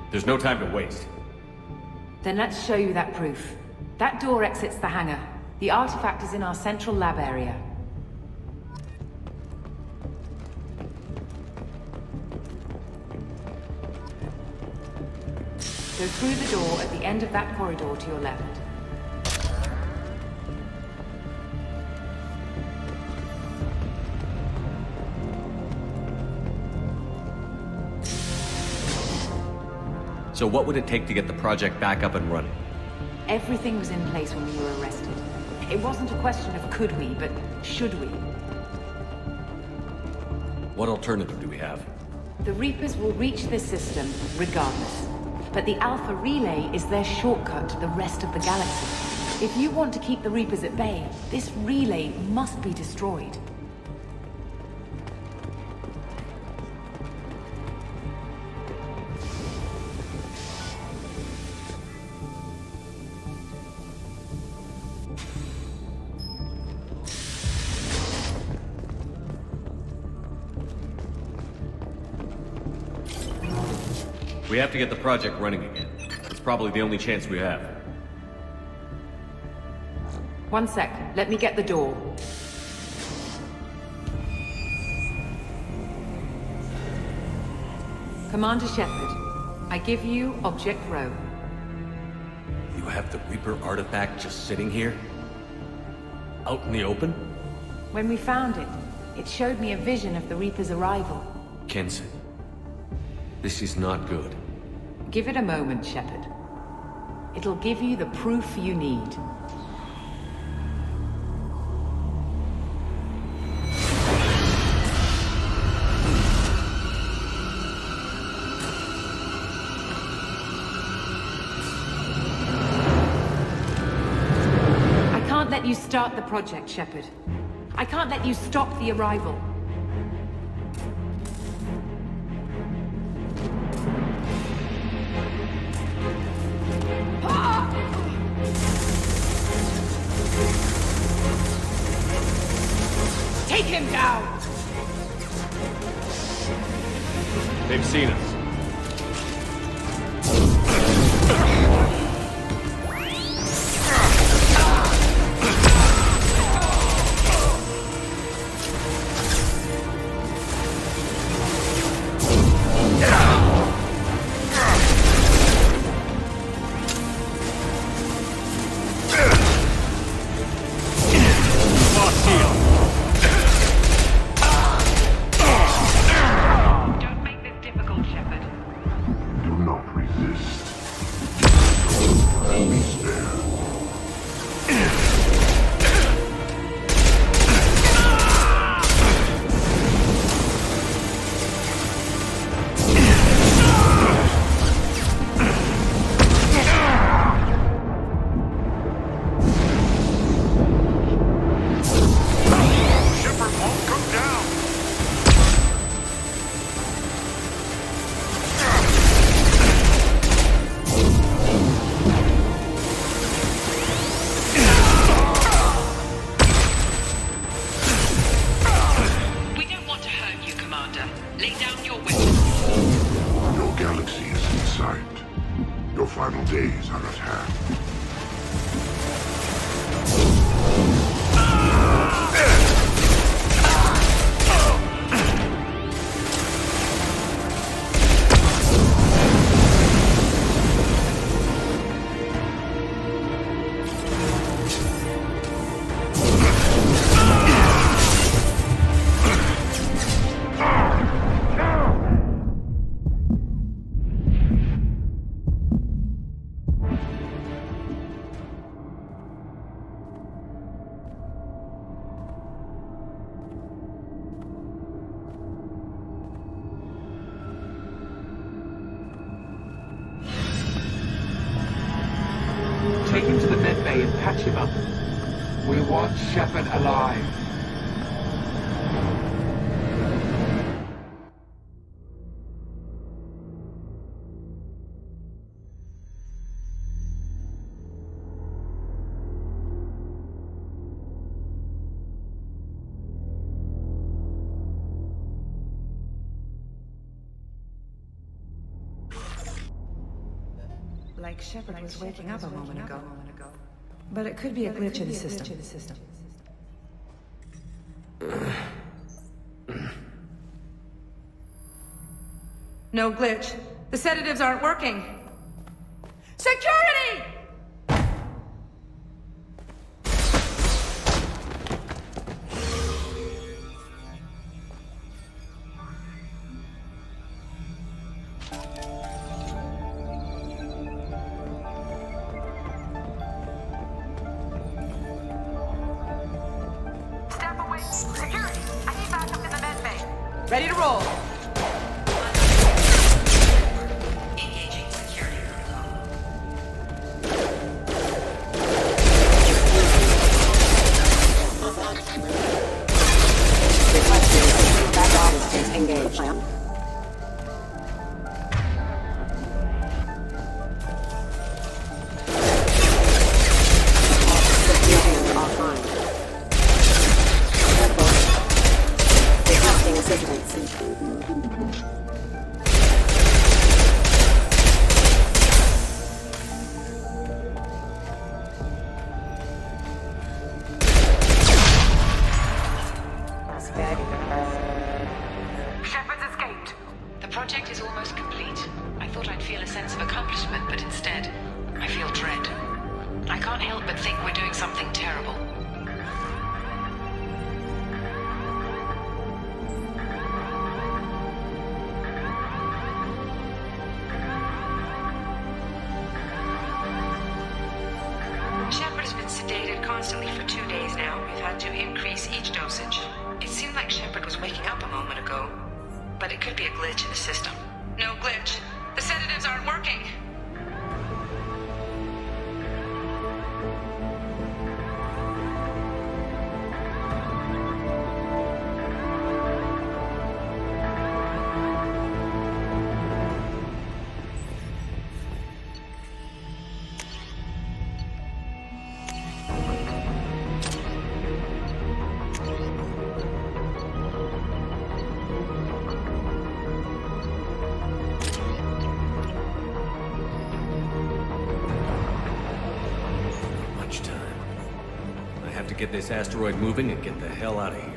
There's no time to waste. Then let's show you that proof. That door exits the hangar. The artifact is in our central lab area. Go through the door at the end of that corridor to your left. So what would it take to get the project back up and running? Everything was in place when we were arrested. It wasn't a question of could we, but should we. What alternative do we have? The Reapers will reach this system regardless. But the Alpha Relay is their shortcut to the rest of the galaxy. If you want to keep the Reapers at bay, this relay must be destroyed. We have to get the project running again. It's probably the only chance we have. One sec. Let me get the door. Commander Shepard, I give you Object Row. You have the Reaper artifact just sitting here? Out in the open? When we found it, it showed me a vision of the Reaper's arrival. Kenson, this is not good. Give it a moment, Shepard. It'll give you the proof you need. I can't let you start the project, Shepard. I can't let you stop the arrival. Take him down! They've seen us. Take him to the med bay and patch him up. We want Shepard alive. Like Shepard was waking up a moment ago. But it could be a glitch in the system. No glitch. The sedatives aren't working. Security! Step away. Security! I need backup in the med bay. Ready to roll. Engaging security protocol. Requesting back office is engaged. Offline. Requesting assistance. Shepard's escaped. The project is almost complete. I thought I'd feel a sense of accomplishment, but instead, I feel dread. I can't help but think we're doing something terrible. Shepard has been sedated constantly for 2 days now. We've had to increase each dosage. It seemed like Shepard was waking up a moment ago, but it could be a glitch in the system. No glitch. The sedatives aren't working. Much time. I have to get this asteroid moving and get the hell out of here.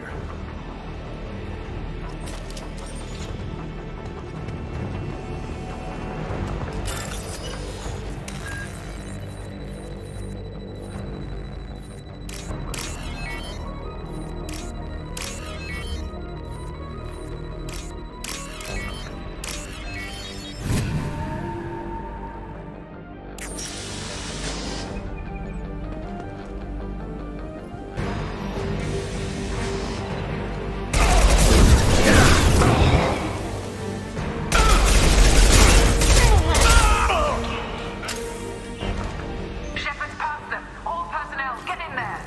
Shepard's past them. All personnel, get in there.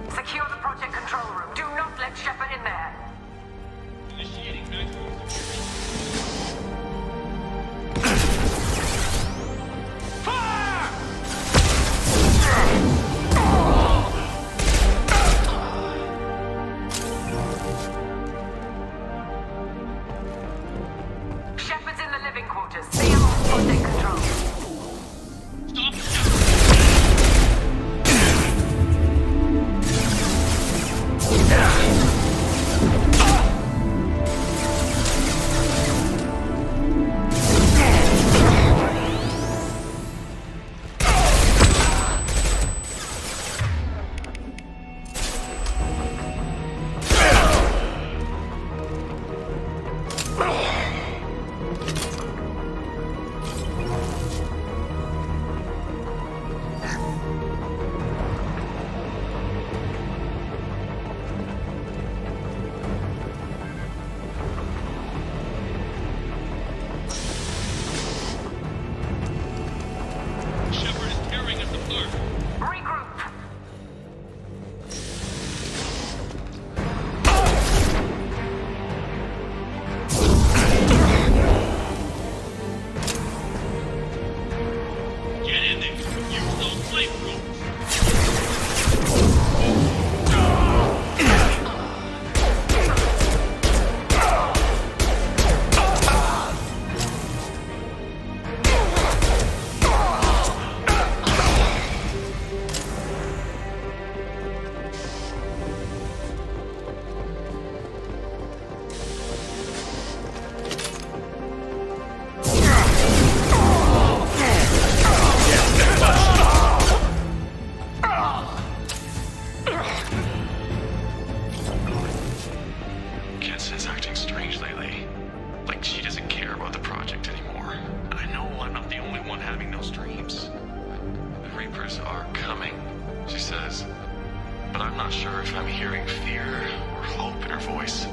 Secure the project control room. Do not let Shepard in there. Shepard's in the living quarters. They are on project control. if I'm hearing fear or hope in her voice.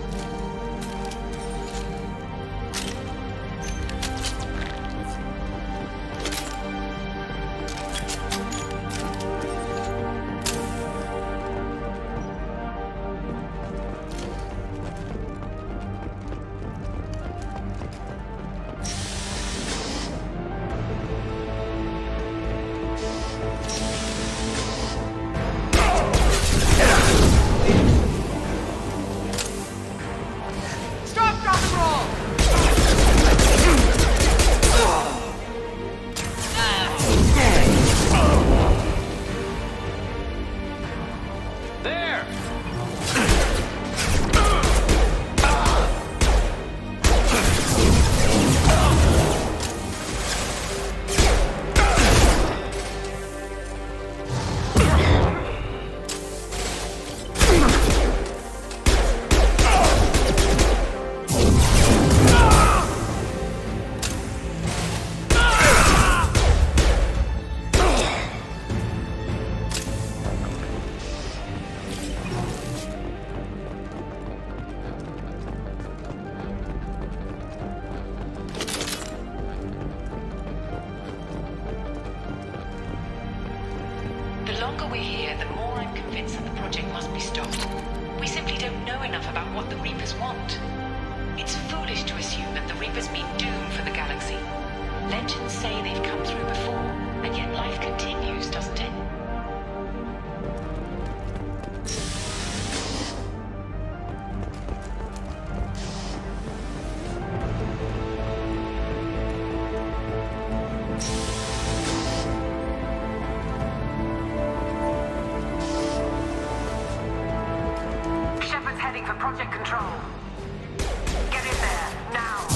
The longer we're here, the more I'm convinced that the project must be stopped. We simply don't know enough about what the Reapers want. It's foolish to assume that the Reapers mean doom for the galaxy. Legends say they've come through before, and yet life continues, doesn't it? Heading for Project Control. Get in there, now!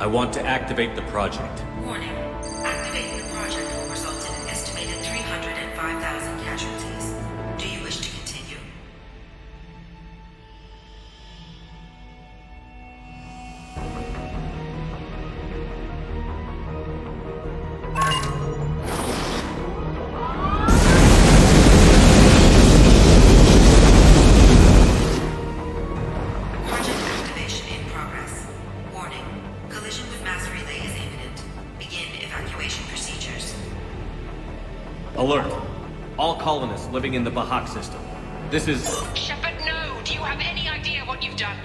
I want to activate the project. Warning. Activating the project will result in an estimated 305,000 casualties. Do you wish to continue? Project activation in progress. Warning. Collision with mass relay is imminent. Begin evacuation procedures. Alert! All colonists living in the Bahak system. This is... Shepard, no! Do you have any idea what you've done?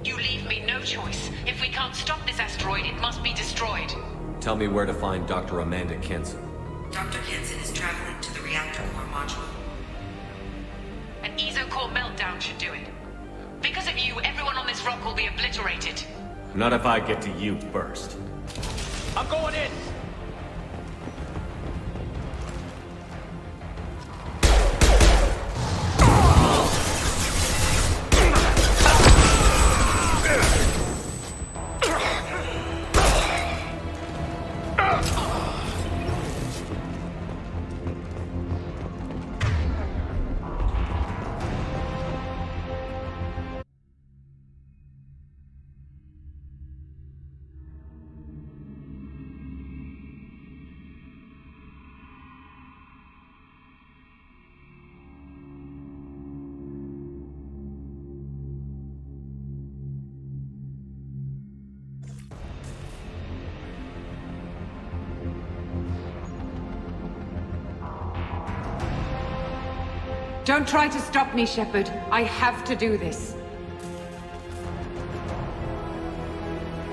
You leave me no choice. If we can't stop this asteroid, it must be destroyed. Tell me where to find Dr. Amanda Kenson. Dr. Kenson is traveling to the reactor core module. An ESO-core meltdown should do it. Because of you, everyone on this rock will be obliterated. Not if I get to you first. I'm going in! Don't try to stop me, Shepard. I have to do this.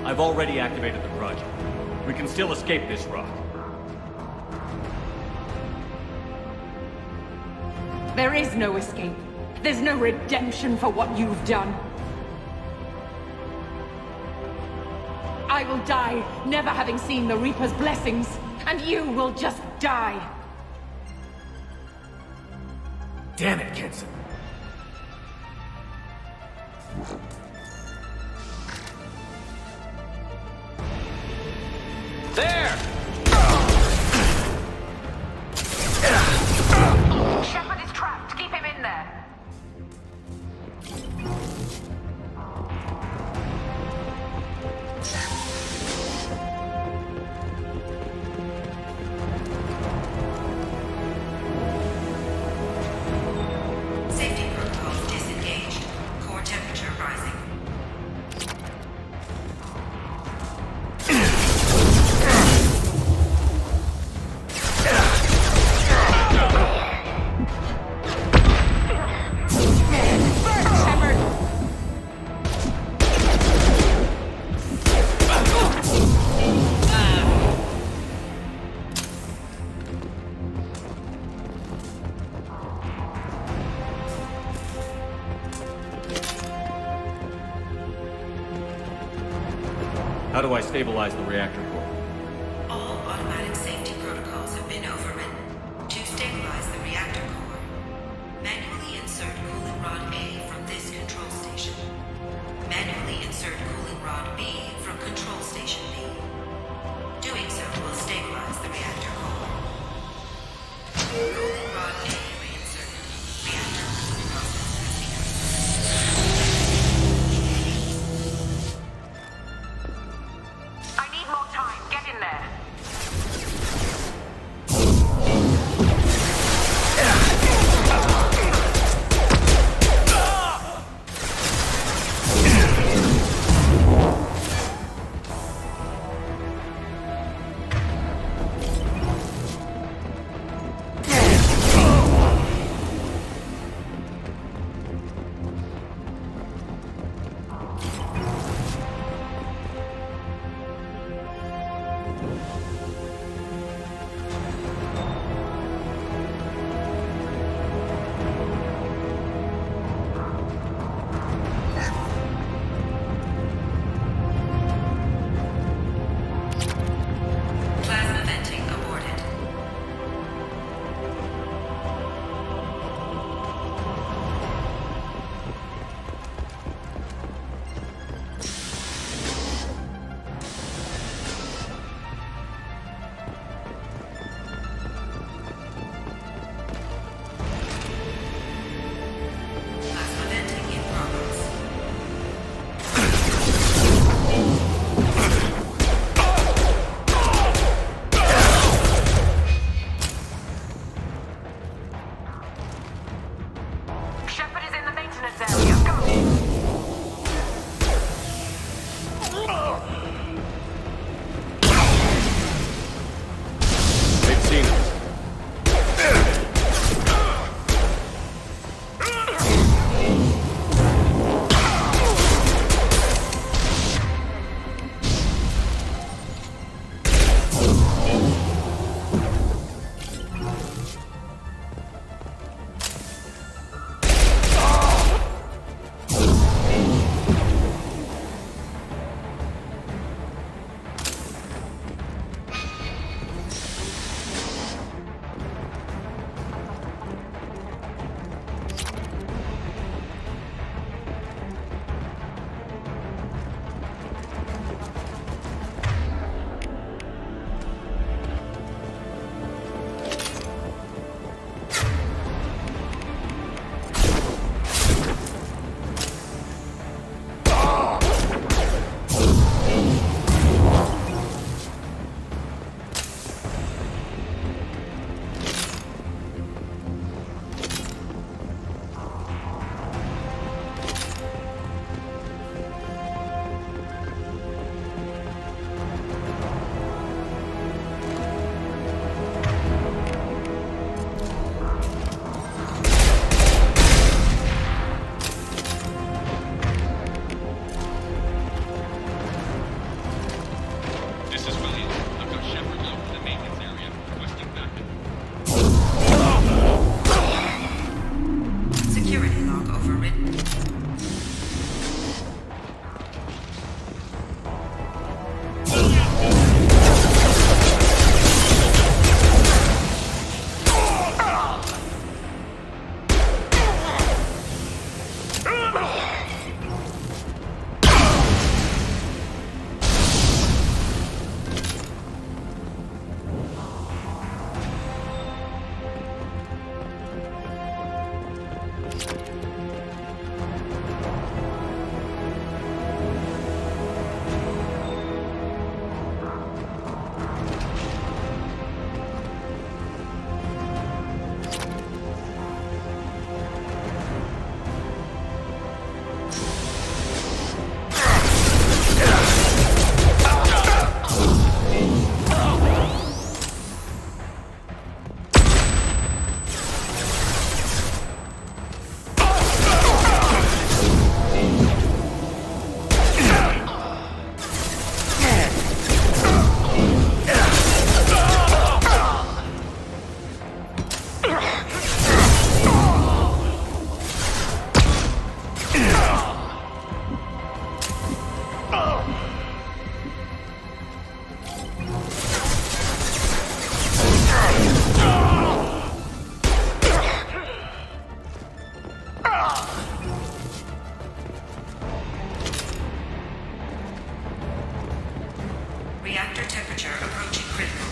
I've already activated the project. We can still escape this rock. There is no escape. There's no redemption for what you've done. I will die, never having seen the Reaper's blessings, and you will just die. Damn it, Kenson. There! Shepard is trapped. Keep him in there. Safety protocols disengaged. Core temperature rising. How do I stabilize the reactor core? All automatic safety protocols have been overridden. To stabilize the reactor core, manually insert cooling rod A from this control station. Manually insert cooling rod B from control station B. Doing so will stabilize the reactor core. Cooling rod A reinserted. Reactor cooling process has begun. I need more time. Reactor temperature approaching critical.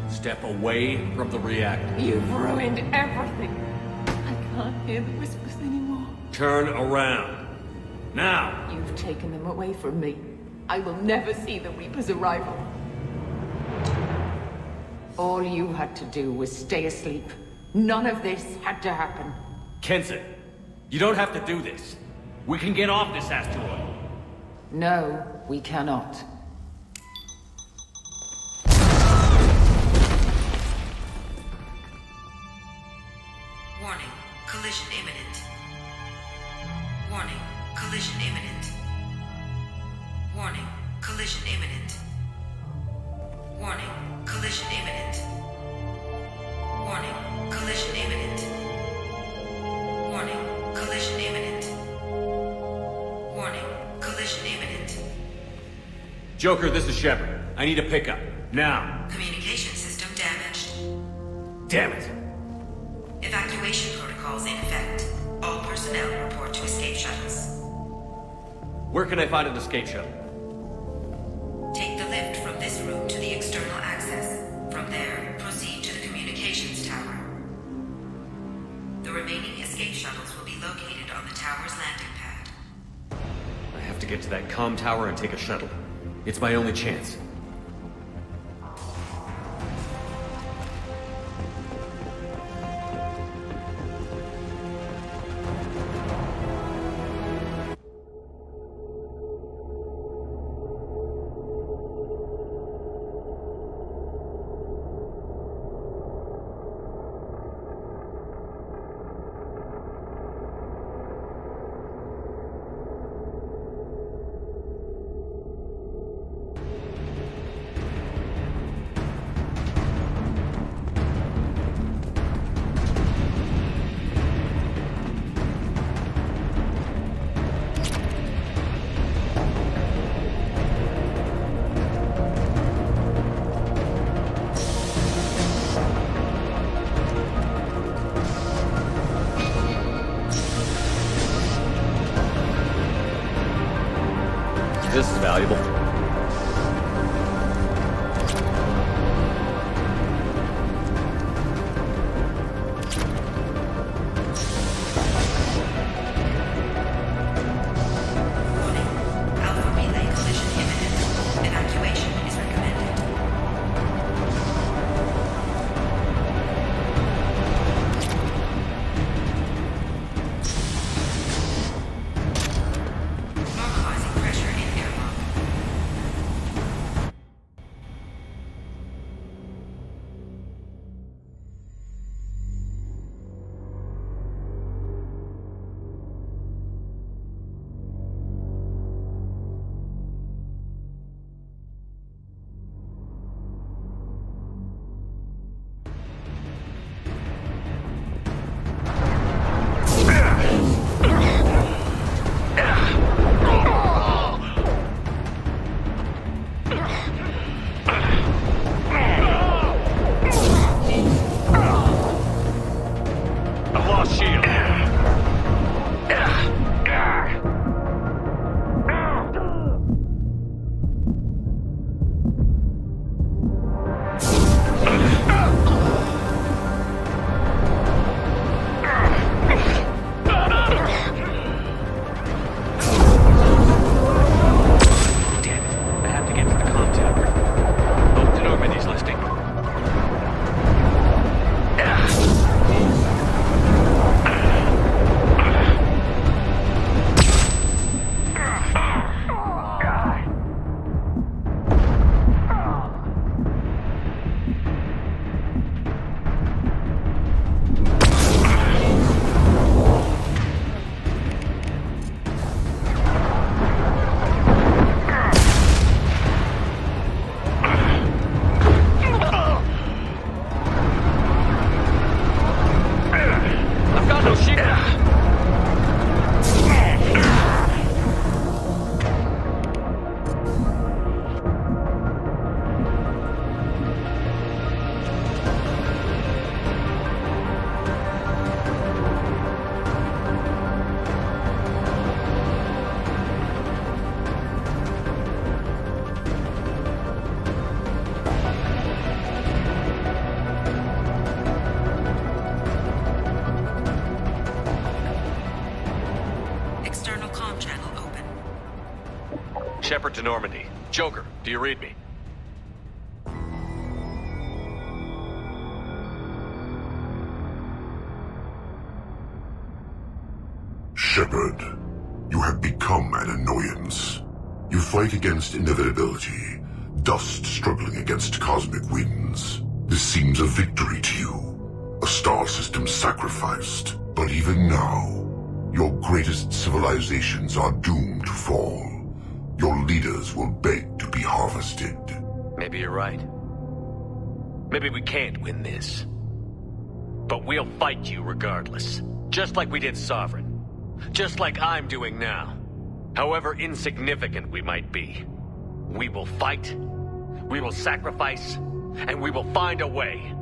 Step away from the reactor. You've ruined everything. I can't hear the whispers anymore. Turn around. Now! You've taken them away from me. I will never see the Reaper's arrival. All you had to do was stay asleep. None of this had to happen. Kenson, you don't have to do this. We can get off this asteroid. No, we cannot. Warning, collision imminent. Warning, collision imminent. Warning, collision imminent. Warning, collision imminent. Warning, collision imminent. Warning, collision imminent. Warning, collision imminent. Joker, this is Shepard. I need a pickup. Now. Communication system damaged. Damn it. Evacuation protocols in effect. All personnel report to escape shuttles. Where can I find an escape shuttle? Take the lift from this room to the external access. From there, proceed to the communications tower. The remaining escape shuttles will be located on the tower's landing pad. I have to get to that comm tower and take a shuttle. It's my only chance. This is valuable. Alpha relay collision imminent. Evacuation is recommended. lost shield. Shepard to Normandy. Joker, do you read me? Shepard, you have become an annoyance. You fight against inevitability, dust struggling against cosmic winds. This seems a victory to you, a star system sacrificed. But even now, your greatest civilizations are doomed to fall. Your leaders will beg to be harvested. Maybe you're right. Maybe we can't win this. But we'll fight you regardless. Just like we did Sovereign. Just like I'm doing now. However insignificant we might be. We will fight, we will sacrifice, and we will find a way.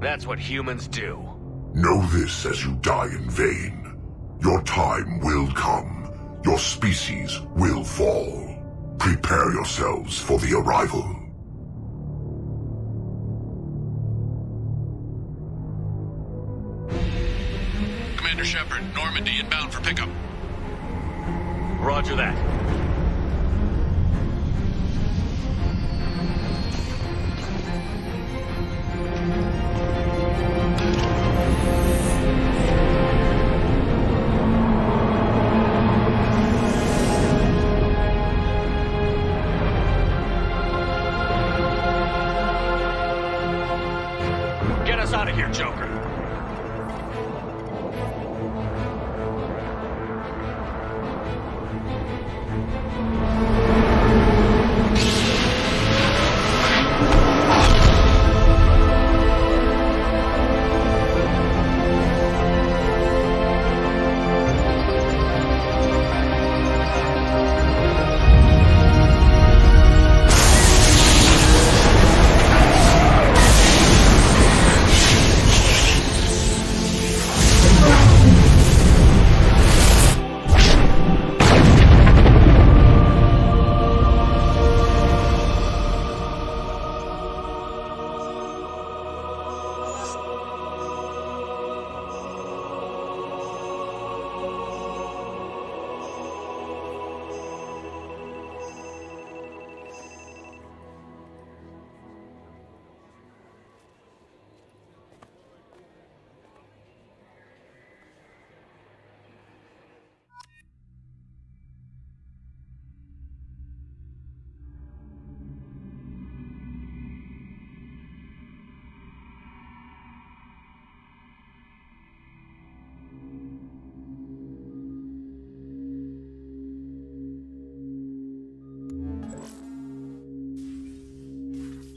That's what humans do. Know this as you die in vain. Your time will come. Your species will fall. Prepare yourselves for the arrival. Commander Shepard, Normandy inbound for pickup. Roger that. Get us out of here, Joker.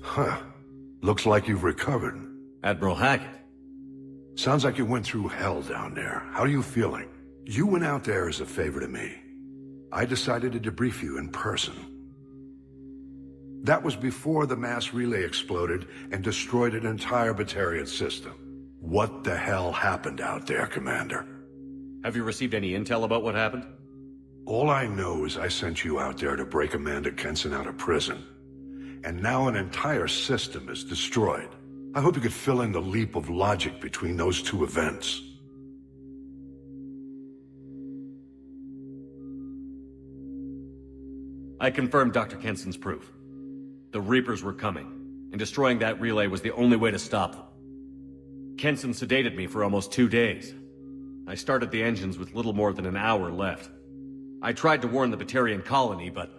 Huh. Looks like you've recovered. Admiral Hackett. Sounds like you went through hell down there. How are you feeling? You went out there as a favor to me. I decided to debrief you in person. That was before the mass relay exploded and destroyed an entire Batarian system. What the hell happened out there, Commander? Have you received any intel about what happened? All I know is I sent you out there to break Amanda Kenson out of prison. And now an entire system is destroyed. I hope you could fill in the leap of logic between those two events. I confirmed Dr. Kenson's proof. The Reapers were coming, and destroying that relay was the only way to stop them. Kenson sedated me for almost 2 days. I started the engines with little more than an hour left. I tried to warn the Batarian colony, but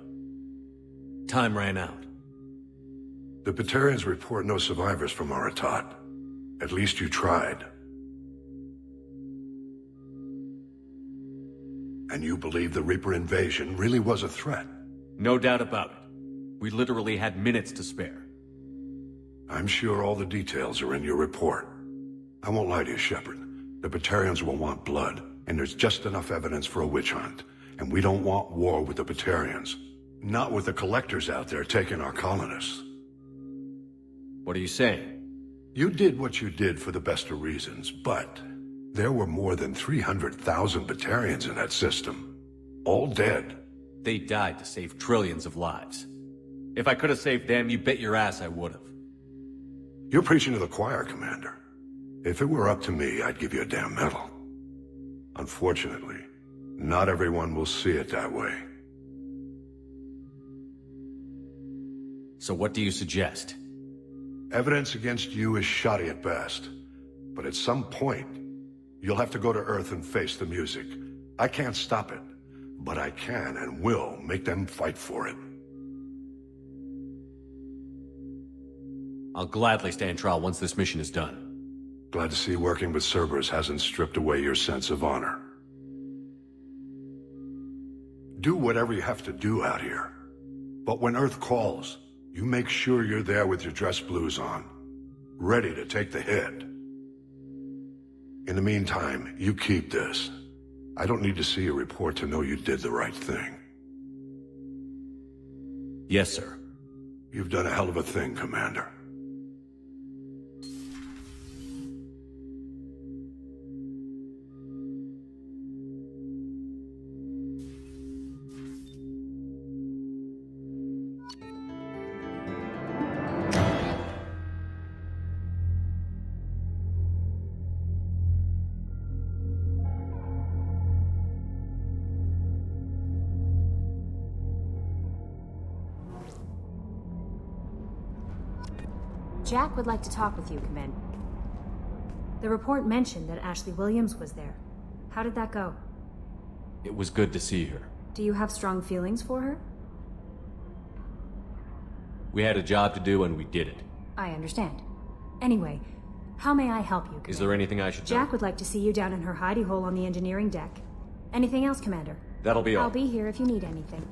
time ran out. The Batarians report no survivors from Aratat. At least you tried. And you believe the Reaper invasion really was a threat? No doubt about it. We literally had minutes to spare. I'm sure all the details are in your report. I won't lie to you, Shepard. The Batarians will want blood, and there's just enough evidence for a witch hunt. And we don't want war with the Batarians. Not with the collectors out there taking our colonists. What are you saying? You did what you did for the best of reasons, but there were more than 300,000 Batarians in that system. All dead. They died to save trillions of lives. If I could have saved them, you bet your ass I would have. You're preaching to the choir, Commander. If it were up to me, I'd give you a damn medal. Unfortunately, not everyone will see it that way. So what do you suggest? Evidence against you is shoddy at best. But at some point, you'll have to go to Earth and face the music. I can't stop it, but I can and will make them fight for it. I'll gladly stand trial once this mission is done. Glad to see working with Cerberus hasn't stripped away your sense of honor. Do whatever you have to do out here. But when Earth calls, you make sure you're there with your dress blues on, ready to take the hit. In the meantime, you keep this. I don't need to see a report to know you did the right thing. Yes, sir. You've done a hell of a thing, Commander. Jack would like to talk with you, Commander. The report mentioned that Ashley Williams was there. How did that go? It was good to see her. Do you have strong feelings for her? We had a job to do and we did it. I understand. Anyway, how may I help you, Commander? Is there anything I should know? Jack would like to see you down in her hidey hole on the engineering deck. Anything else, Commander? That'll be all. I'll be here if you need anything.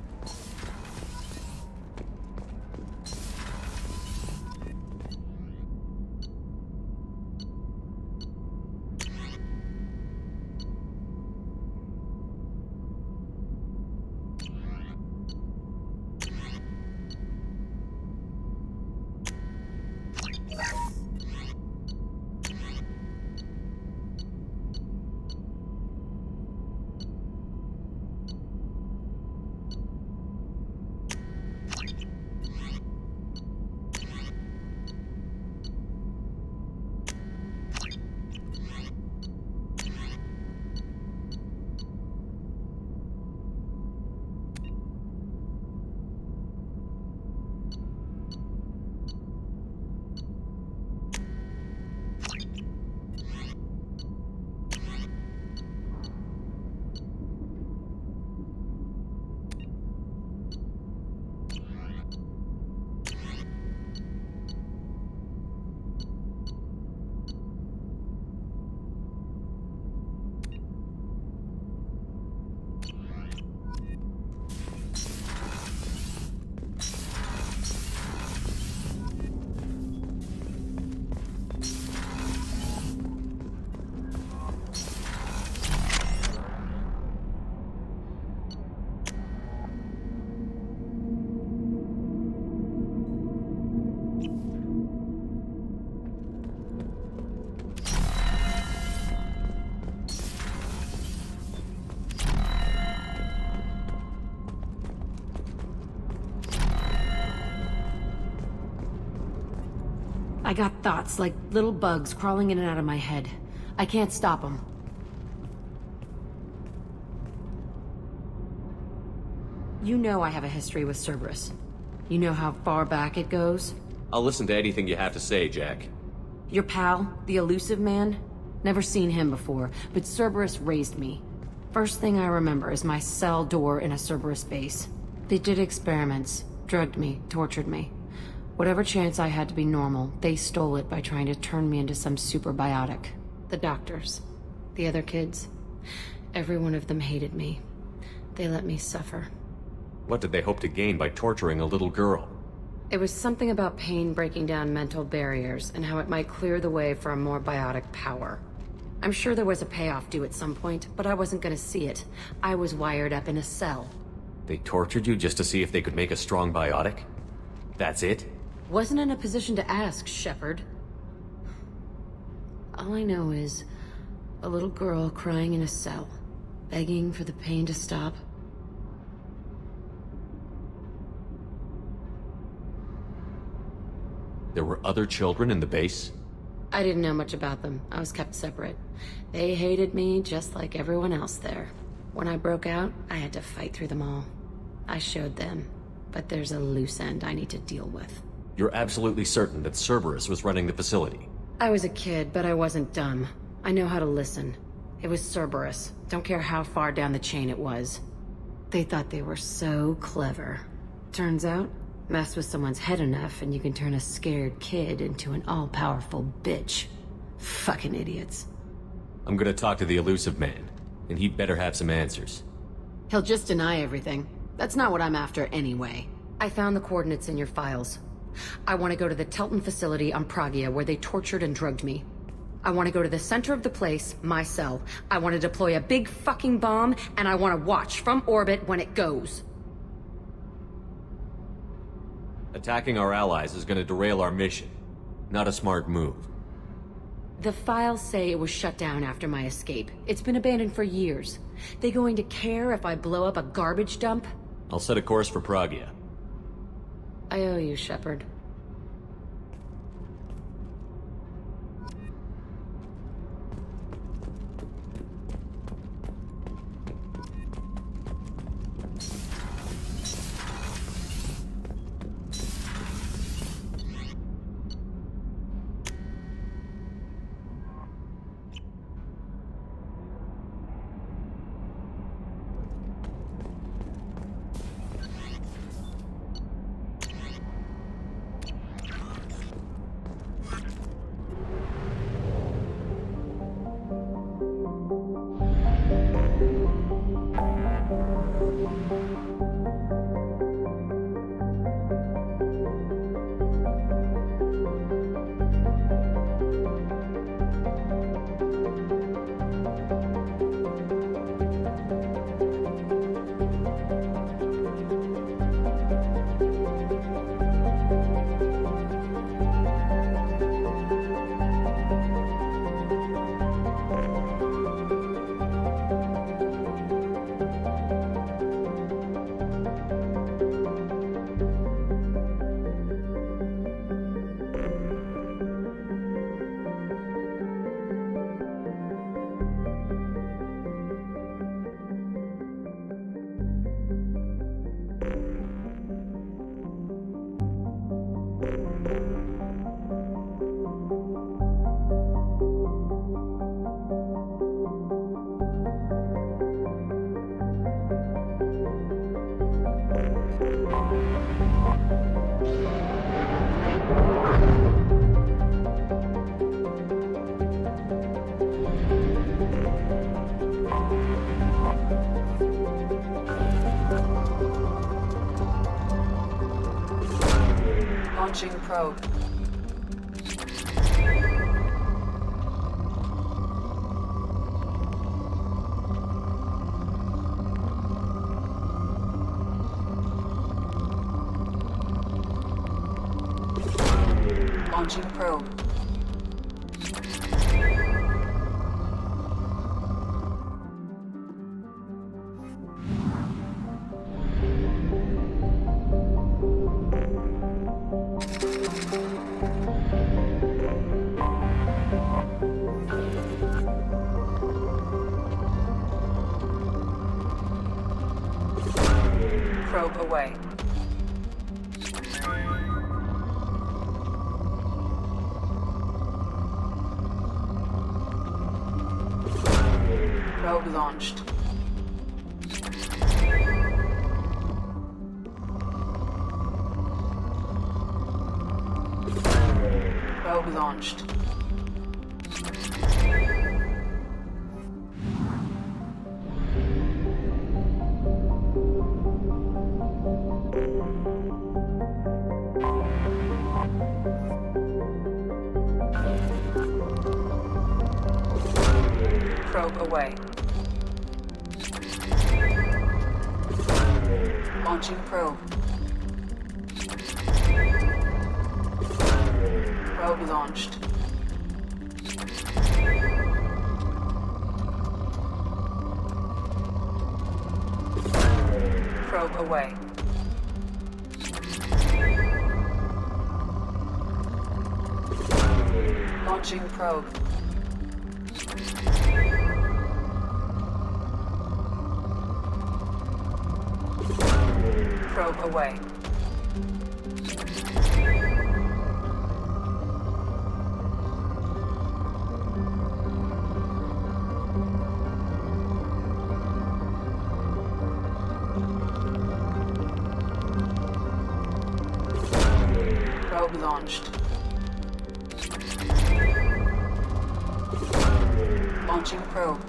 I got thoughts like little bugs crawling in and out of my head. I can't stop them. You know I have a history with Cerberus. You know how far back it goes? I'll listen to anything you have to say, Jack. Your pal, the elusive man? Never seen him before, but Cerberus raised me. First thing I remember is my cell door in a Cerberus base. They did experiments, drugged me, tortured me. Whatever chance I had to be normal, they stole it by trying to turn me into some superbiotic. The doctors, the other kids, every one of them hated me. They let me suffer. What did they hope to gain by torturing a little girl? It was something about pain breaking down mental barriers and how it might clear the way for a more biotic power. I'm sure there was a payoff due at some point, but I wasn't gonna see it. I was wired up in a cell. They tortured you just to see if they could make a strong biotic? That's it? Wasn't in a position to ask, Shepard. All I know is a little girl crying in a cell, begging for the pain to stop. There were other children in the base? I didn't know much about them. I was kept separate. They hated me just like everyone else there. When I broke out, I had to fight through them all. I showed them, but there's a loose end I need to deal with. You're absolutely certain that Cerberus was running the facility? I was a kid, but I wasn't dumb. I know how to listen. It was Cerberus. Don't care how far down the chain it was. They thought they were so clever. Turns out, mess with someone's head enough and you can turn a scared kid into an all-powerful bitch. Fucking idiots. I'm gonna talk to the elusive man, and he'd better have some answers. He'll just deny everything. That's not what I'm after anyway. I found the coordinates in your files. I want to go to the Telton facility on Pragia where they tortured and drugged me. I want to go to the center of the place, my cell. I want to deploy a big fucking bomb, and I want to watch from orbit when it goes. Attacking our allies is gonna derail our mission. Not a smart move. The files say it was shut down after my escape. It's been abandoned for years. They going to care if I blow up a garbage dump? I'll set a course for Pragia. I owe you, Shepard. Launching probe. Launching probe. Probe away. Probe launched. Probe launched. Probe away. Launching probe. Probe launched. Probe away. Launching probe. Probe away. Probe launched. Launching probe.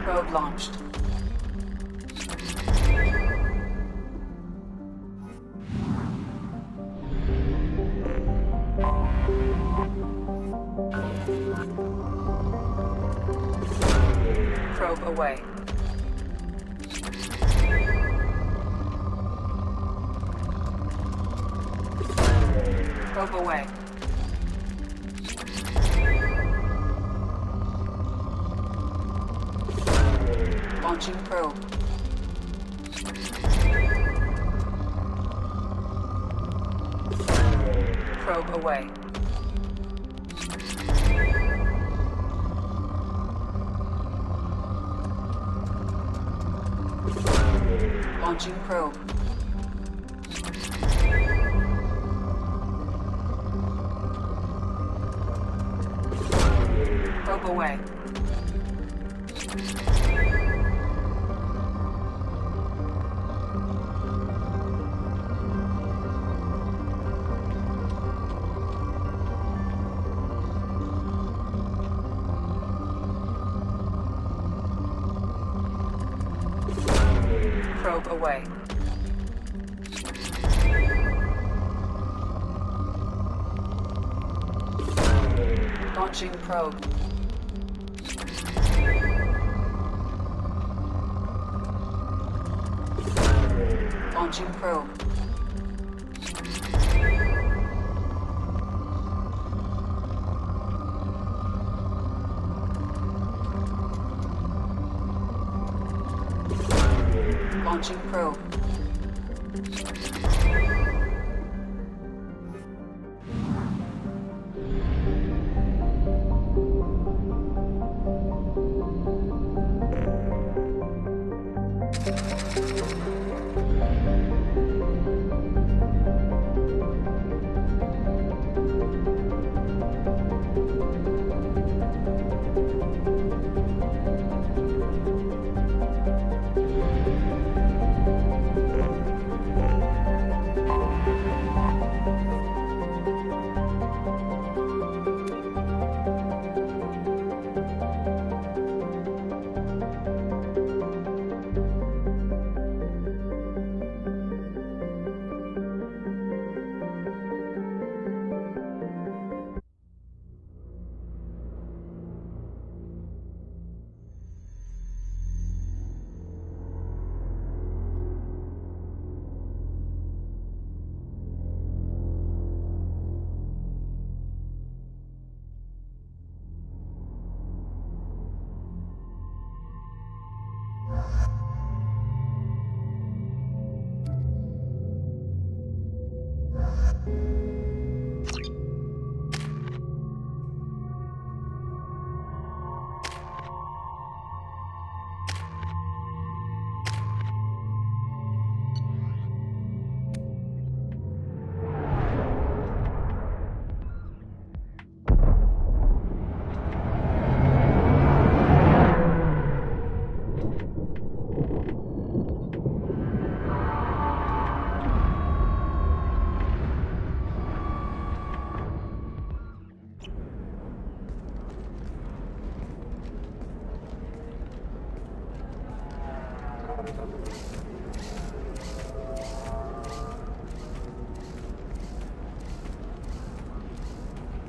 Probe launched. Probe away. Probe away. Launching probe. Probe away. Launching probe. Probe away. Probe away. Launching probe. Launching probe. Launching probe.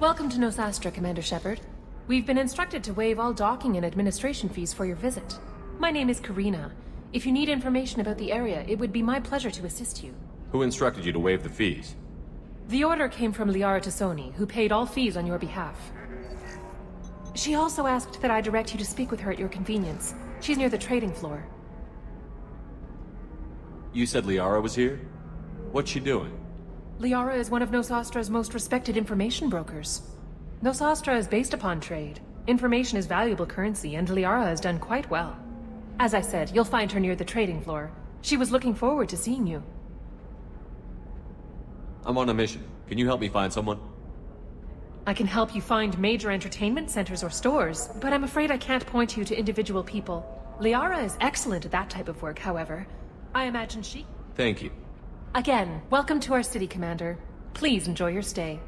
Welcome to Nosastra, Commander Shepard. We've been instructed to waive all docking and administration fees for your visit. My name is Karina. If you need information about the area, it would be my pleasure to assist you. Who instructed you to waive the fees? The order came from Liara Tassoni, who paid all fees on your behalf. She also asked that I direct you to speak with her at your convenience. She's near the trading floor. You said Liara was here? What's she doing? Liara is one of Nosastra's most respected information brokers. Nosastra is based upon trade. Information is valuable currency, and Liara has done quite well. As I said, you'll find her near the trading floor. She was looking forward to seeing you. I'm on a mission. Can you help me find someone? I can help you find major entertainment centers or stores, but I'm afraid I can't point you to individual people. Liara is excellent at that type of work, however. I imagine she... Thank you. Again, welcome to our city, Commander. Please enjoy your stay.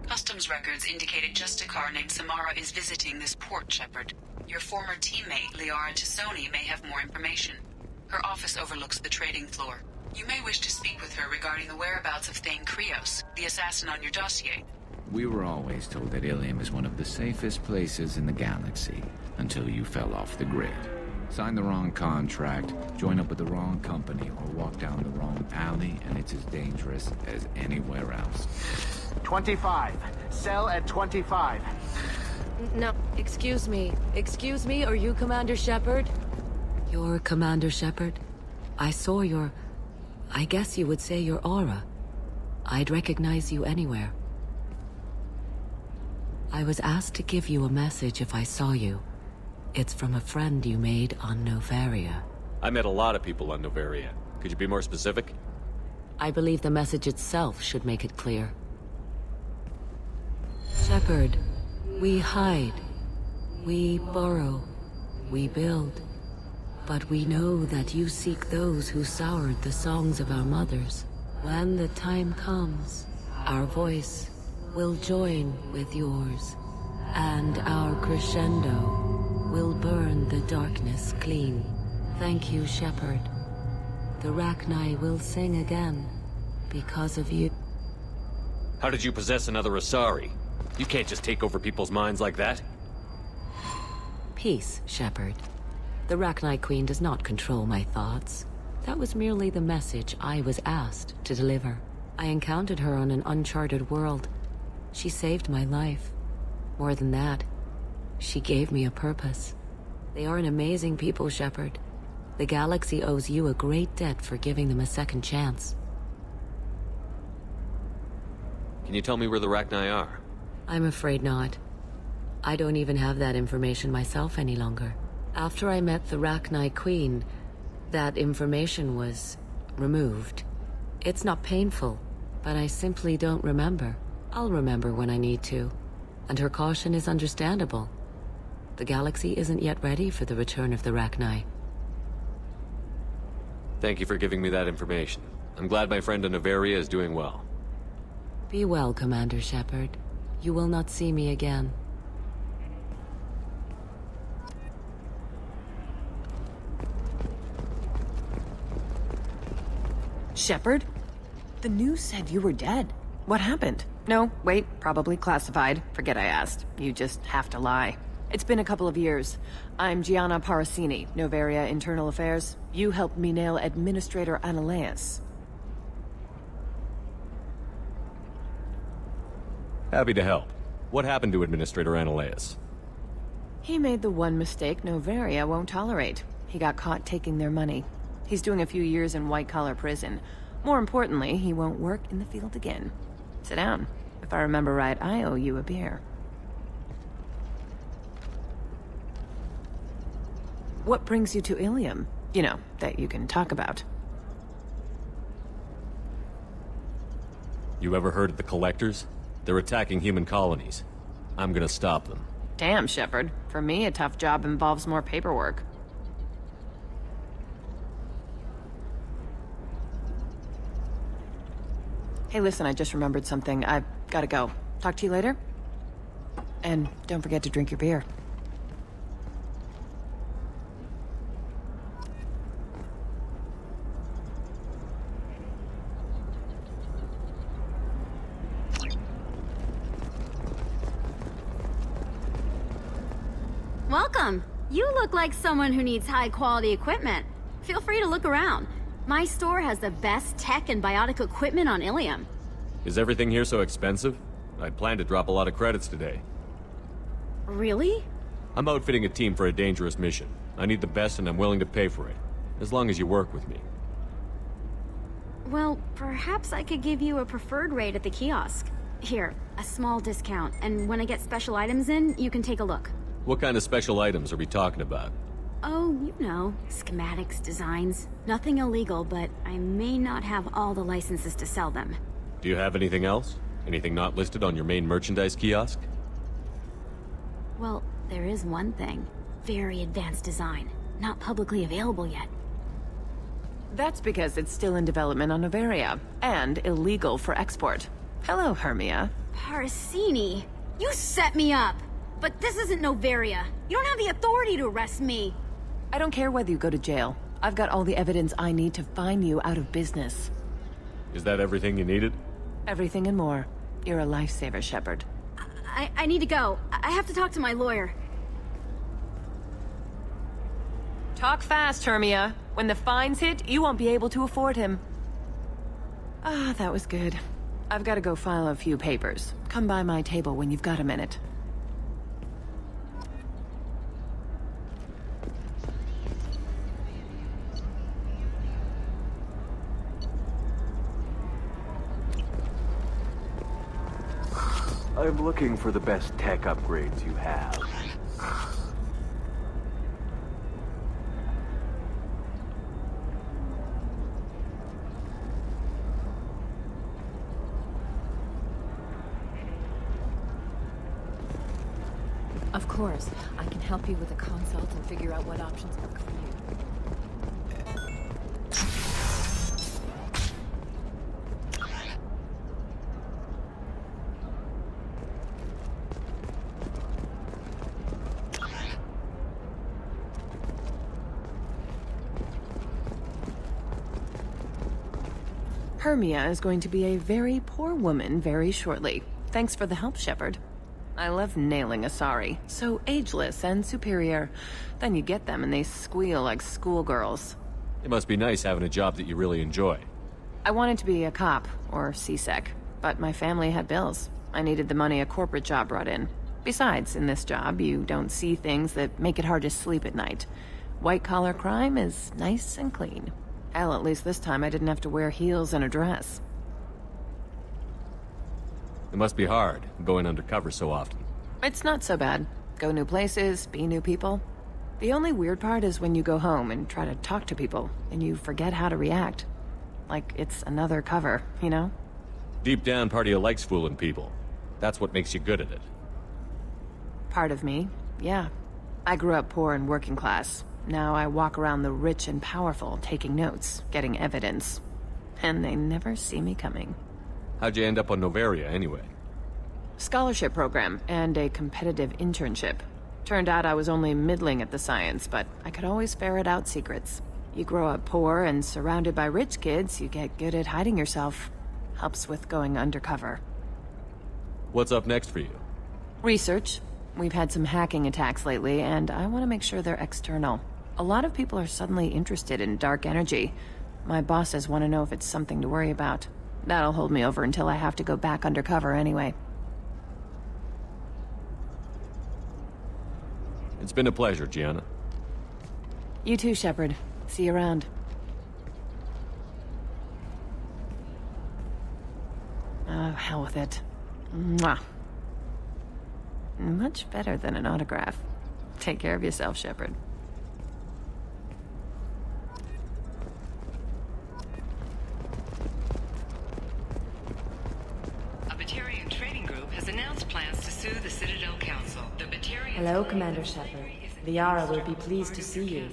Customs records indicated just a car named Samara is visiting this port, Shepard. Your former teammate, Liara Tassoni, may have more information. Her office overlooks the trading floor. You may wish to speak with her regarding the whereabouts of Thane Krios, the assassin on your dossier. We were always told that Ilium is one of the safest places in the galaxy, until you fell off the grid. Sign the wrong contract, join up with the wrong company, or walk down the wrong alley, and it's as dangerous as anywhere else. 25. Sell at 25. No, excuse me. Excuse me, are you Commander Shepard? You're Commander Shepard? I saw your... I guess you would say your aura. I'd recognize you anywhere. I was asked to give you a message if I saw you. It's from a friend you made on Novaria. I met a lot of people on Novaria. Could you be more specific? I believe the message itself should make it clear. Shepard, we hide. We borrow. We build. But we know that you seek those who soured the songs of our mothers. When the time comes, our voice will join with yours, and our crescendo will burn the darkness clean. Thank you, Shepard. The Rachni will sing again, because of you. How did you possess another Asari? You can't just take over people's minds like that. Peace, Shepard. The Rachni Queen does not control my thoughts. That was merely the message I was asked to deliver. I encountered her on an uncharted world. She saved my life. More than that, she gave me a purpose. They are an amazing people, Shepard. The galaxy owes you a great debt for giving them a second chance. Can you tell me where the Rachni are? I'm afraid not. I don't even have that information myself any longer. After I met the Rachni Queen, that information was removed. It's not painful, but I simply don't remember. I'll remember when I need to. And her caution is understandable. The galaxy isn't yet ready for the return of the Rachni. Thank you for giving me that information. I'm glad my friend in Novaria is doing well. Be well, Commander Shepard. You will not see me again. Shepard? The news said you were dead. What happened? No, wait, probably classified. Forget I asked. You just have to lie. It's been a couple of years. I'm Gianna Parasini, Novaria Internal Affairs. You helped me nail Administrator Analeas. Happy to help. What happened to Administrator Analeas? He made the one mistake Novaria won't tolerate. He got caught taking their money. He's doing a few years in white-collar prison. More importantly, he won't work in the field again. Sit down. If I remember right, I owe you a beer. What brings you to Ilium? You know, that you can talk about. You ever heard of the Collectors? They're attacking human colonies. I'm gonna stop them. Damn, Shepard. For me, a tough job involves more paperwork. Hey, listen, I just remembered something. I've gotta go. Talk to you later? And don't forget to drink your beer. Welcome. You look like someone who needs high-quality equipment. Feel free to look around. My store has the best tech and biotic equipment on Ilium. Is everything here so expensive? I'd planned to drop a lot of credits today. Really? I'm outfitting a team for a dangerous mission. I need the best and I'm willing to pay for it. As long as you work with me. Well, perhaps I could give you a preferred rate at the kiosk. Here, a small discount, and when I get special items in, you can take a look. What kind of special items are we talking about? Oh, you know, schematics, designs. Nothing illegal, but I may not have all the licenses to sell them. Do you have anything else? Anything not listed on your main merchandise kiosk? Well, there is one thing. Very advanced design. Not publicly available yet. That's because it's still in development on Noveria, and illegal for export. Hello, Hermia. Parsini, you set me up! But this isn't Noveria. You don't have the authority to arrest me. I don't care whether you go to jail. I've got all the evidence I need to find you out of business. Is that everything you needed? Everything and more. You're a lifesaver, Shepard. I need to go. I have to talk to my lawyer. Talk fast, Hermia. When the fines hit, you won't be able to afford him. Ah, that was good. I've got to go file a few papers. Come by my table when you've got a minute. I'm looking for the best tech upgrades you have. Of course, I can help you with a consult and figure out what options work for you. Hermia is going to be a very poor woman very shortly. Thanks for the help, Shepard. I love nailing Asari. So ageless and superior. Then you get them and they squeal like schoolgirls. It must be nice having a job that you really enjoy. I wanted to be a cop, or CSEC, but my family had bills. I needed the money a corporate job brought in. Besides, in this job, you don't see things that make it hard to sleep at night. White-collar crime is nice and clean. Hell, at least this time I didn't have to wear heels and a dress. It must be hard, going undercover so often. It's not so bad. Go new places, be new people. The only weird part is when you go home and try to talk to people, and you forget how to react. Like it's another cover, you know? Deep down, part of you likes fooling people. That's what makes you good at it. Part of me, yeah. I grew up poor and working class. Now I walk around the rich and powerful, taking notes, getting evidence. And they never see me coming. How'd you end up on Noveria, anyway? Scholarship program and a competitive internship. Turned out I was only middling at the science, but I could always ferret out secrets. You grow up poor and surrounded by rich kids, you get good at hiding yourself. Helps with going undercover. What's up next for you? Research. We've had some hacking attacks lately, and I want to make sure they're external. A lot of people are suddenly interested in dark energy. My bosses want to know if it's something to worry about. That'll hold me over until I have to go back undercover anyway. It's been a pleasure, Gianna. You too, Shepard. See you around. Oh, hell with it. Mwah. Much better than an autograph. Take care of yourself, Shepard. Hello, Commander Shepard. Liara will be pleased to see you.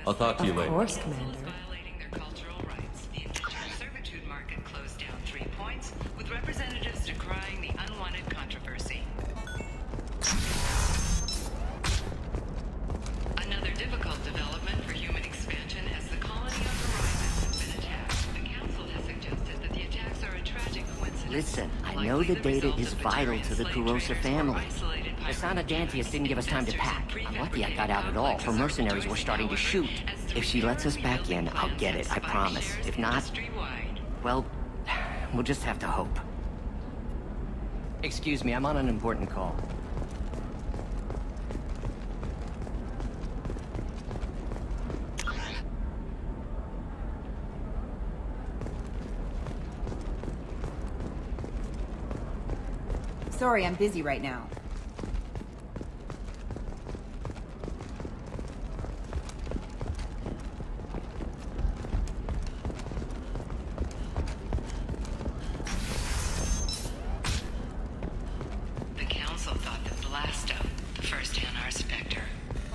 I'll talk to you later. Of course, Commander. Servitude market closed down 3 points, with representatives decrying the unwanted controversy. Another difficult development for human expansion as the colony on Horizon has been attacked. The Council has suggested that the attacks are a tragic coincidence. Listen, I know the data is vital to the Kurosa family. Sana Dantius didn't give us time to pack. I'm lucky I got out at all. Her mercenaries were starting to shoot. If she lets us back in, I'll get it, I promise. If not, well, we'll just have to hope. Excuse me, I'm on an important call. Sorry, I'm busy right now. The Council thought that Blasto, the first NR Spectre,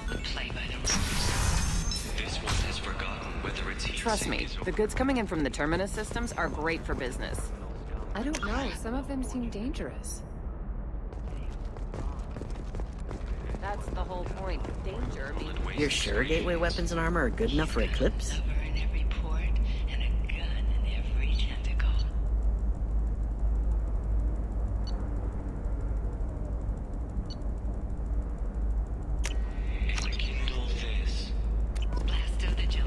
would play by the rules. This one has forgotten whether it's Trust me, the goods coming in from the Terminus systems are great for business. I don't know, some of them seem dangerous. That's the whole point. Danger means... You're sure gateway weapons and armor are good enough for Eclipse? In every port and a gun in every tentacle.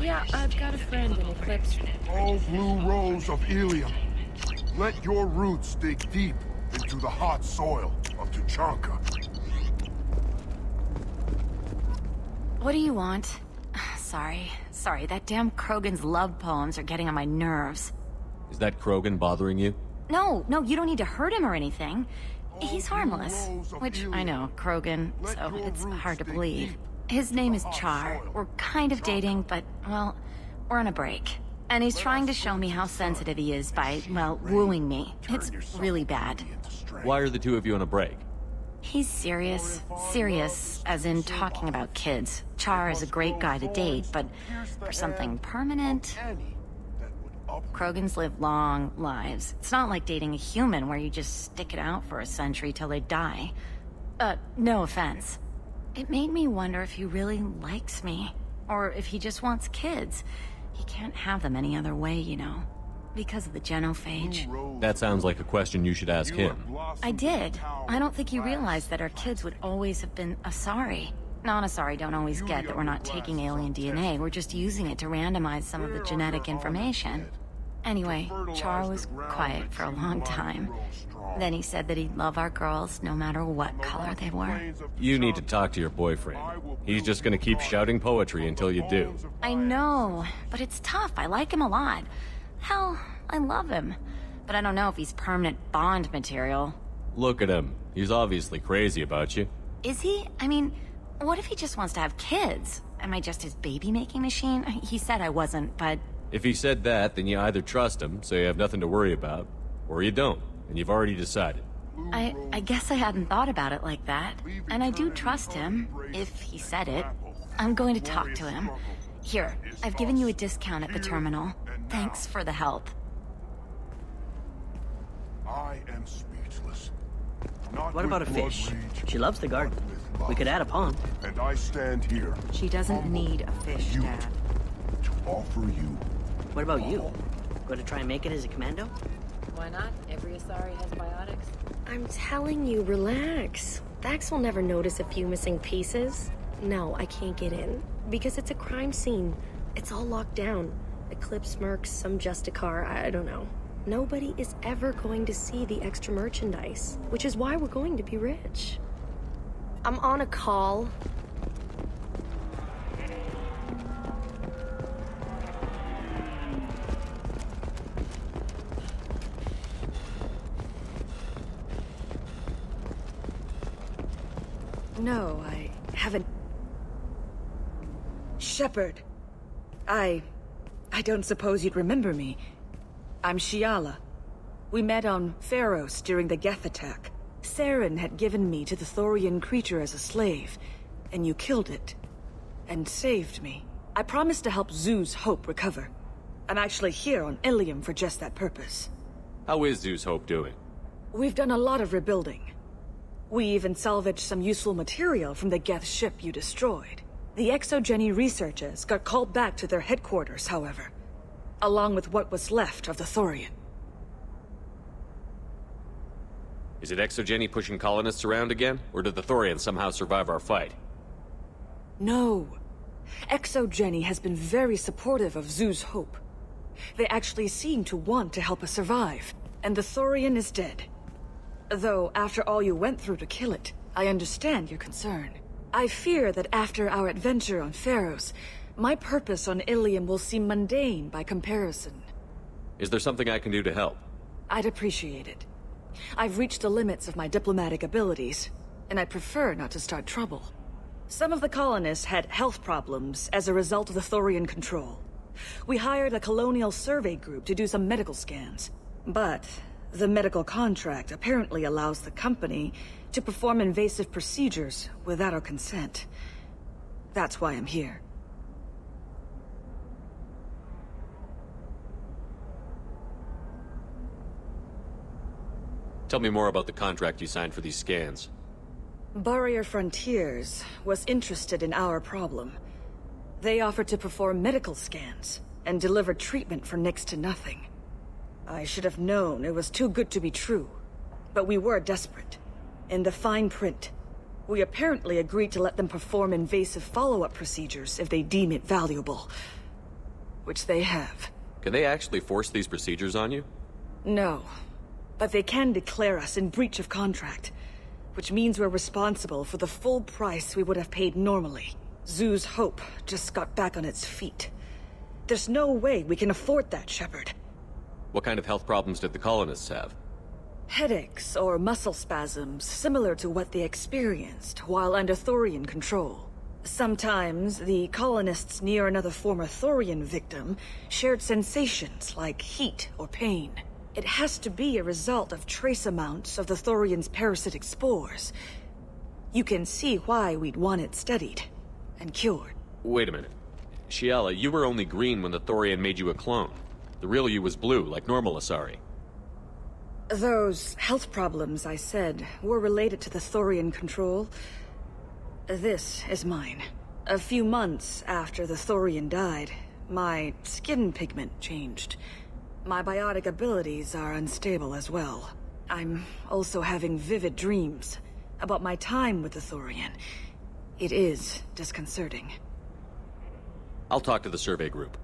Yeah, I've got a friend in Eclipse. Oh, blue rose of Ilium. Let your roots dig deep into the hot soil of Tuchanka. What do you want? Sorry, that damn Krogan's love poems are getting on my nerves. Is that Krogan bothering you? No, you don't need to hurt him or anything. He's harmless. Which, I know, Krogan, so it's hard to believe. His name is Char. We're kind of dating, but, well, we're on a break. And he's trying to show me how sensitive he is by, well, wooing me. It's really bad. Why are the two of you on a break? He's serious. Serious, as in talking about kids. Char is a great guy to date, but for something permanent... Krogans live long lives. It's not like dating a human where you just stick it out for a century till they die. No offense. It made me wonder if he really likes me. Or if he just wants kids. He can't have them any other way, you know. Because of the genophage. That sounds like a question you should ask him. I did. I don't think he realized that our kids would always have been Asari. Non-Asari don't always get that we're not taking alien DNA, we're just using it to randomize some of the genetic information. Anyway, Char was quiet for a long time. Then he said that he'd love our girls no matter what color they were. You need to talk to your boyfriend. He's just gonna keep shouting poetry until you do. I know, but it's tough. I like him a lot. Hell, I love him. But I don't know if he's permanent Bond material. Look at him. He's obviously crazy about you. Is he? I mean, what if he just wants to have kids? Am I just his baby-making machine? He said I wasn't, but... If he said that, then you either trust him, so you have nothing to worry about, or you don't, and you've already decided. I guess I hadn't thought about it like that. And I do trust him, if he said it. I'm going to talk to him. Here, I've given you a discount at the terminal. Thanks for the help. I am speechless. What about a fish? She loves the garden. We could add a pond. And I stand here. She doesn't need a fish, Dad. To offer you. What about you? Going to try and make it as a commando? Why not? Every Asari has biotics. I'm telling you, relax. Vax will never notice a few missing pieces. No, I can't get in. Because it's a crime scene. It's all locked down. Eclipse mercs, some Justicar, I don't know. Nobody is ever going to see the extra merchandise, which is why we're going to be rich. I'm on a call. No, I haven't... Shepard. I don't suppose you'd remember me. I'm Shiala. We met on Pharos during the Geth attack. Saren had given me to the Thorian creature as a slave, and you killed it. And saved me. I promised to help Zeus Hope recover. I'm actually here on Ilium for just that purpose. How is Zeus Hope doing? We've done a lot of rebuilding. We even salvaged some useful material from the Geth ship you destroyed. The Exogeny researchers got called back to their headquarters, however, along with what was left of the Thorian. Is it Exogeny pushing colonists around again? Or did the Thorians somehow survive our fight? No. Exogeny has been very supportive of Zoo's hope. They actually seem to want to help us survive, and the Thorian is dead. Though, after all you went through to kill it, I understand your concern. I fear that after our adventure on Pharos, my purpose on Ilium will seem mundane by comparison. Is there something I can do to help? I'd appreciate it. I've reached the limits of my diplomatic abilities, and I'd prefer not to start trouble. Some of the colonists had health problems as a result of the Thorian control. We hired a colonial survey group to do some medical scans. But the medical contract apparently allows the company to perform invasive procedures without our consent. That's why I'm here. Tell me more about the contract you signed for these scans. Barrier Frontiers was interested in our problem. They offered to perform medical scans and deliver treatment for next to nothing. I should have known it was too good to be true, but we were desperate. In the fine print, we apparently agreed to let them perform invasive follow-up procedures if they deem it valuable. Which they have. Can they actually force these procedures on you? No, but they can declare us in breach of contract, which means we're responsible for the full price we would have paid normally. Zoo's hope just got back on its feet. There's no way we can afford that, Shepard. What kind of health problems did the colonists have? Headaches or muscle spasms similar to what they experienced while under Thorian control. Sometimes the colonists near another former Thorian victim shared sensations like heat or pain. It has to be a result of trace amounts of the Thorian's parasitic spores. You can see why we'd want it studied and cured. Wait a minute. Shiala, you were only green when the Thorian made you a clone. The real you was blue, like normal Asari. Those health problems I said were related to the Thorian control. This is mine. A few months after the Thorian died, my skin pigment changed. My biotic abilities are unstable as well. I'm also having vivid dreams about my time with the Thorian. It is disconcerting. I'll talk to the survey group.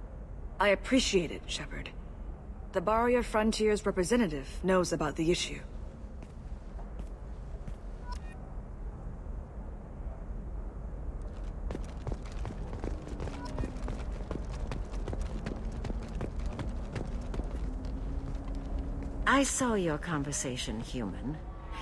I appreciate it, Shepard. The Barrier Frontiers representative knows about the issue. I saw your conversation, human.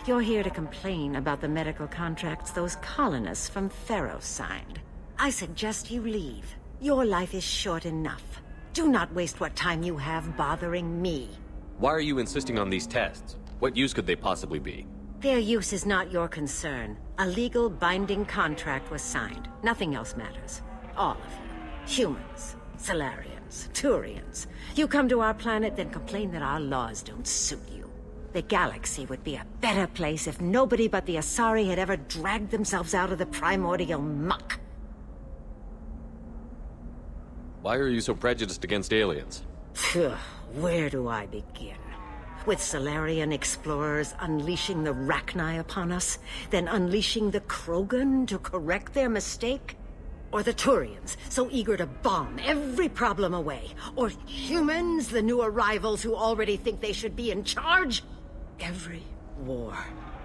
You're here to complain about the medical contracts those colonists from Pharos signed. I suggest you leave. Your life is short enough. Do not waste what time you have bothering me. Why are you insisting on these tests? What use could they possibly be? Their use is not your concern. A legal binding contract was signed. Nothing else matters. All of you. Humans, Salarians, Turians. You come to our planet, then complain that our laws don't suit you. The galaxy would be a better place if nobody but the Asari had ever dragged themselves out of the primordial muck. Why are you so prejudiced against aliens? Where do I begin? With Salarian explorers unleashing the Rachni upon us, then unleashing the Krogan to correct their mistake? Or the Turians, so eager to bomb every problem away? Or humans, the new arrivals who already think they should be in charge? Every war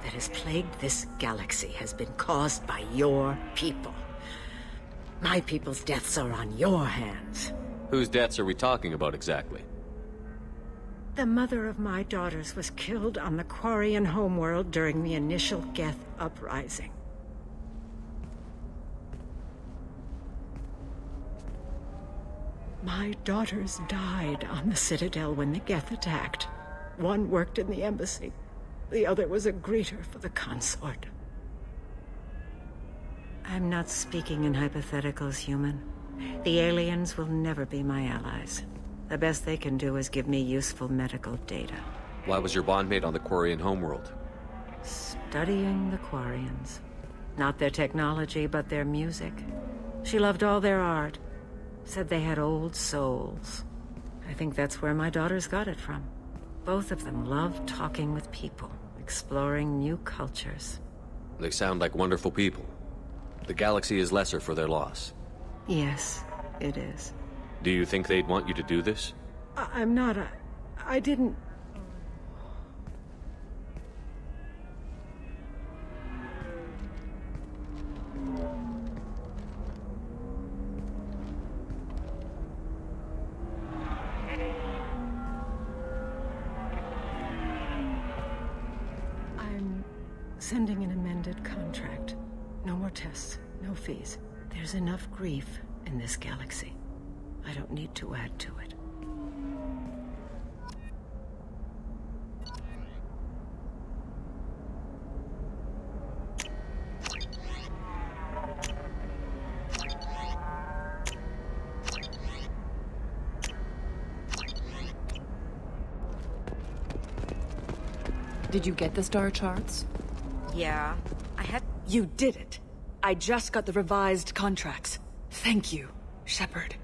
that has plagued this galaxy has been caused by your people. My people's deaths are on your hands. Whose deaths are we talking about exactly? The mother of my daughters was killed on the Quarian homeworld during the initial Geth uprising. My daughters died on the Citadel when the Geth attacked. One worked in the embassy. The other was a greeter for the consort. I'm not speaking in hypotheticals, human. The aliens will never be my allies. The best they can do is give me useful medical data. Why was your bondmate on the Quarian homeworld? Studying the Quarians. Not their technology, but their music. She loved all their art. Said they had old souls. I think that's where my daughters got it from. Both of them loved talking with people, exploring new cultures. They sound like wonderful people. The galaxy is lesser for their loss. Yes, it is. Do you think they'd want you to do this? I'm not. I didn't. I'm sending an amended contract. No more tests, no fees. There's enough grief in this galaxy. I don't need to add to it. Did you get the star charts? Yeah, I had... You did it. I just got the revised contracts. Thank you, Shepard.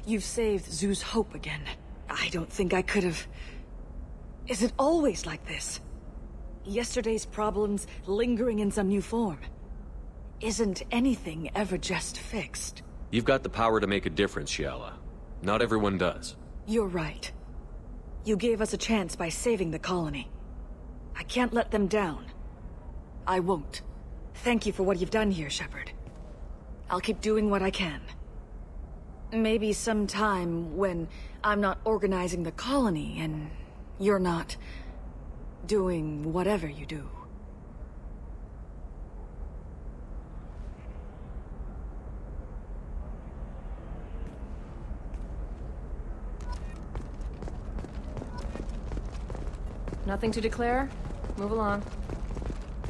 You've saved Zoo's hope again. I don't think I could have... Is it always like this? Yesterday's problems lingering in some new form. Isn't anything ever just fixed? You've got the power to make a difference, Shiala. Not everyone does. You're right. You gave us a chance by saving the colony. I can't let them down. I won't. Thank you for what you've done here, Shepard. I'll keep doing what I can. Maybe sometime when I'm not organizing the colony and you're not doing whatever you do. Nothing to declare? Move along.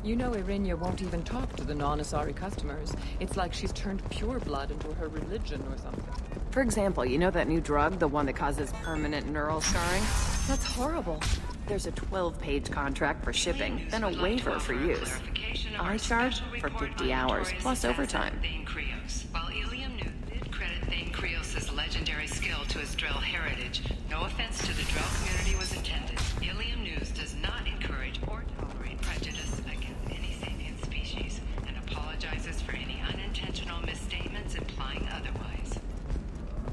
You know Irinia won't even talk to the non-Asari customers. It's like she's turned pureblood into her religion or something. For example, you know that new drug, the one that causes permanent neural scarring? That's horrible. There's a 12-page contract for shipping, then a waiver for use. I charge for 50 hours, plus overtime. While Ilium News did credit Thane Krios' legendary skill to his Drell heritage, no offense to the Drell community was intended. Ilium News does not encourage or tolerate prejudice against any sentient species, and apologizes for any unintentional misstatements implying otherwise.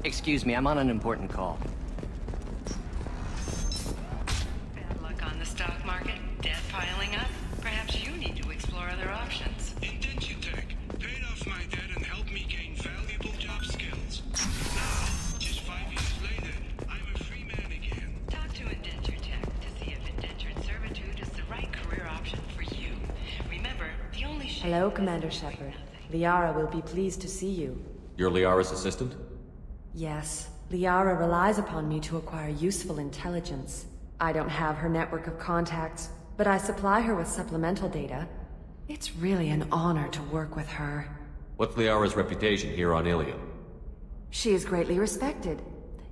Excuse me, I'm on an important call. Bad luck on the stock market, debt piling up. Perhaps you need to explore other options. Indentutech paid off my debt and helped me gain valuable job skills. Now, just 5 years later, I'm a free man again. Talk to Indentutech to see if indentured servitude is the right career option for you. Remember, the only Hello, Commander Shepard. Liara will be pleased to see you. You're Liara's assistant? Yes. Liara relies upon me to acquire useful intelligence. I don't have her network of contacts, but I supply her with supplemental data. It's really an honor to work with her. What's Liara's reputation here on Ilium? She is greatly respected.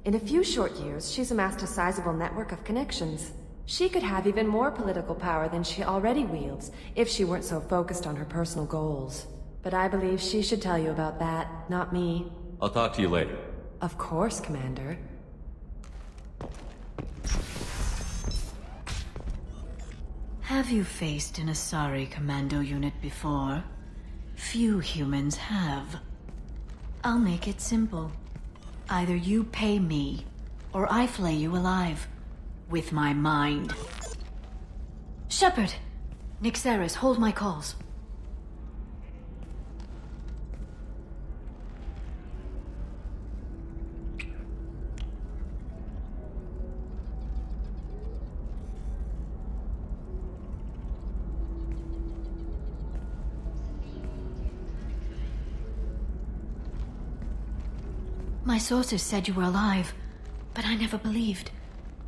In a few short years, she's amassed a sizable network of connections. She could have even more political power than she already wields, if she weren't so focused on her personal goals. But I believe she should tell you about that, not me. I'll talk to you later. Of course, Commander. Have you faced an Asari commando unit before? Few humans have. I'll make it simple. Either you pay me, or I flay you alive. With my mind. Shepard! Nixeris, hold my calls. My sources said you were alive, but I never believed.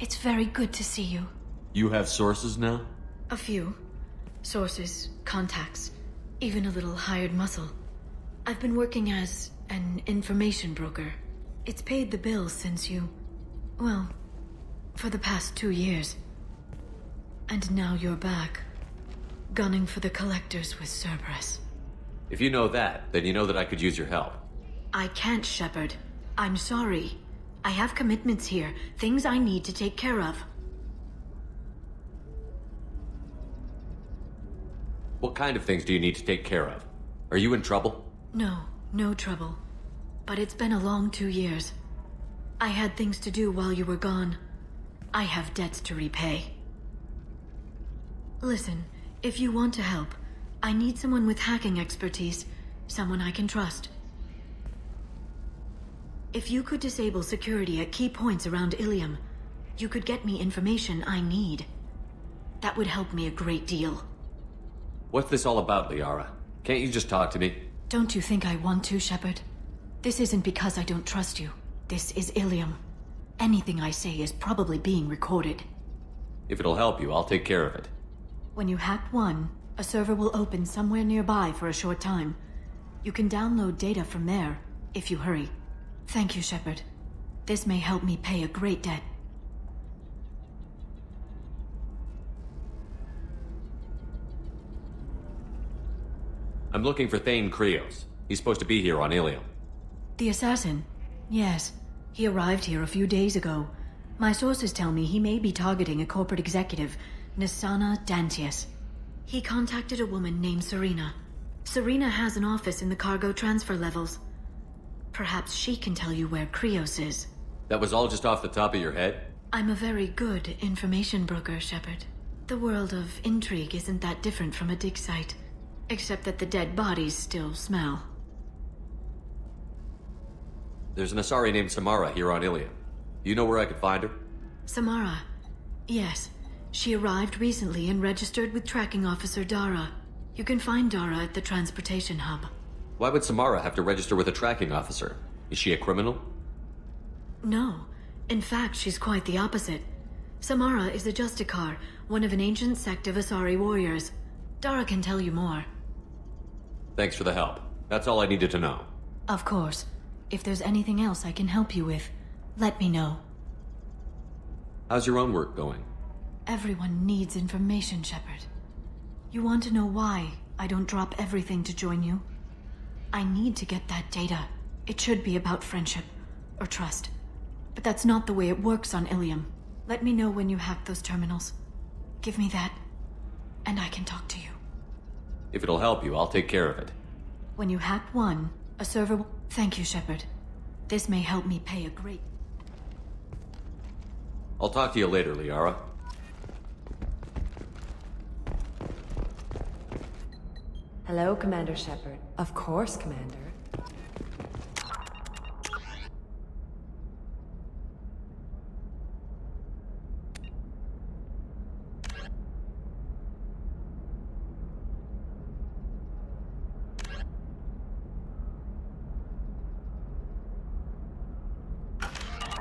It's very good to see you. You have sources now? A few. Sources, contacts, even a little hired muscle. I've been working as an information broker. It's paid the bills since you... well, for the past 2 years. And now you're back, gunning for the collectors with Cerberus. If you know that, then you know that I could use your help. I can't, Shepard. I'm sorry. I have commitments here, things I need to take care of. What kind of things do you need to take care of? Are you in trouble? No, no trouble. But it's been a long 2 years. I had things to do while you were gone. I have debts to repay. Listen, if you want to help, I need someone with hacking expertise, someone I can trust. If you could disable security at key points around Ilium, you could get me information I need. That would help me a great deal. What's this all about, Liara? Can't you just talk to me? Don't you think I want to, Shepard? This isn't because I don't trust you. This is Ilium. Anything I say is probably being recorded. If it'll help you, I'll take care of it. When you hack one, a server will open somewhere nearby for a short time. You can download data from there, if you hurry. Thank you, Shepard. This may help me pay a great debt. I'm looking for Thane Krios. He's supposed to be here on Ilium. The assassin? Yes. He arrived here a few days ago. My sources tell me he may be targeting a corporate executive, Nisana Dantius. He contacted a woman named Serena. Serena has an office in the cargo transfer levels. Perhaps she can tell you where Krios is. That was all just off the top of your head? I'm a very good information broker, Shepard. The world of intrigue isn't that different from a dig site, except that the dead bodies still smell. There's an Asari named Samara here on Ilium. You know where I could find her? Samara? Yes. She arrived recently and registered with tracking officer Dara. You can find Dara at the transportation hub. Why would Samara have to register with a tracking officer? Is she a criminal? No. In fact, she's quite the opposite. Samara is a Justicar, one of an ancient sect of Asari warriors. Dara can tell you more. Thanks for the help. That's all I needed to know. Of course. If there's anything else I can help you with, let me know. How's your own work going? Everyone needs information, Shepard. You want to know why I don't drop everything to join you? I need to get that data. It should be about friendship, or trust. But that's not the way it works on Ilium. Let me know when you hack those terminals. Give me that, and I can talk to you. If it'll help you, I'll take care of it. When you hack one, a server will... Thank you, Shepard. This may help me pay a great... I'll talk to you later, Liara. Hello, Commander Shepard. Of course, Commander.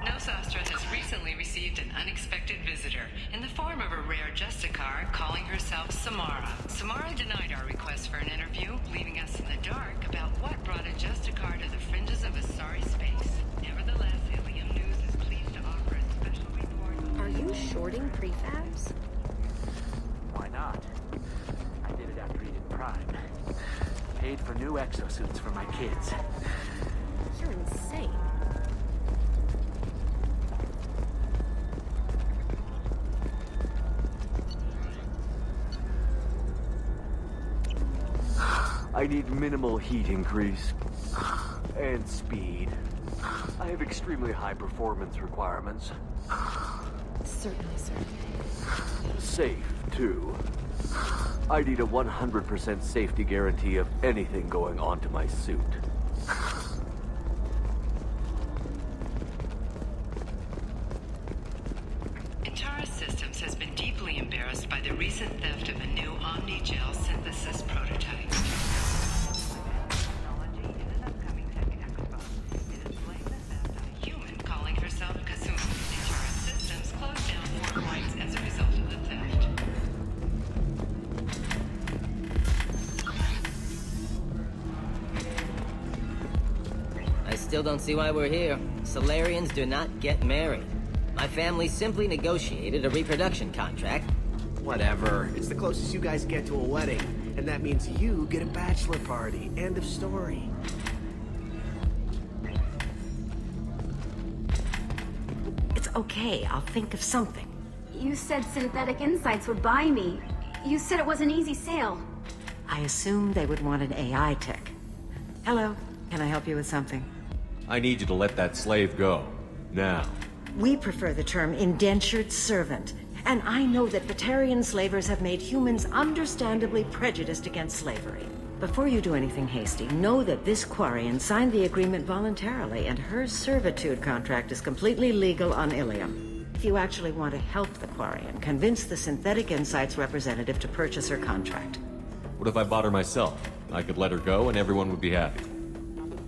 Nosastra has recently received an unexpected visitor in the form of a rare Justicar calling herself Samara. Samara denied our request for an interview, leaving us in the dark about what brought a Justicar to the fringes of Asari space. Nevertheless, Ilium News is pleased to offer a special report. Are you shorting prefabs? Why not? I did it after he did Prime. Paid for new exosuits for my kids. You're insane. I need minimal heat increase and speed. I have extremely high performance requirements. Certainly, sir. Safe, too. I need a 100% safety guarantee of anything going onto my suit. Intara Systems has been deeply embarrassed by the recent theft of a new Omni-Gel synthesis prototype. Still don't see why we're here. Solarians do not get married. My family simply negotiated a reproduction contract. Whatever. It's the closest you guys get to a wedding. And that means you get a bachelor party. End of story. It's okay. I'll think of something. You said Synthetic Insights would buy me. You said it was an easy sale. I assume they would want an AI tech. Hello, can I help you with something? I need you to let that slave go. Now. We prefer the term indentured servant. And I know that Batarian slavers have made humans understandably prejudiced against slavery. Before you do anything hasty, know that this Quarian signed the agreement voluntarily, and her servitude contract is completely legal on Ilium. If you actually want to help the Quarian, convince the Synthetic Insights representative to purchase her contract. What if I bought her myself? I could let her go and everyone would be happy.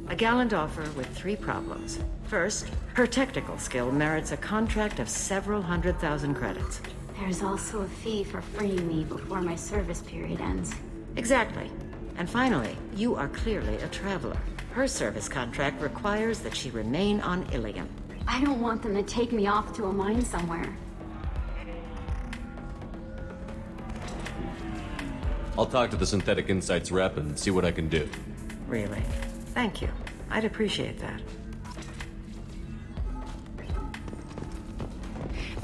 A gallant offer with 3 problems. First, her technical skill merits a contract of several 100,000 credits. There's also a fee for freeing me before my service period ends. Exactly. And finally, you are clearly a traveler. Her service contract requires that she remain on Ilium. I don't want them to take me off to a mine somewhere. I'll talk to the Synthetic Insights rep and see what I can do. Really? Thank you. I'd appreciate that.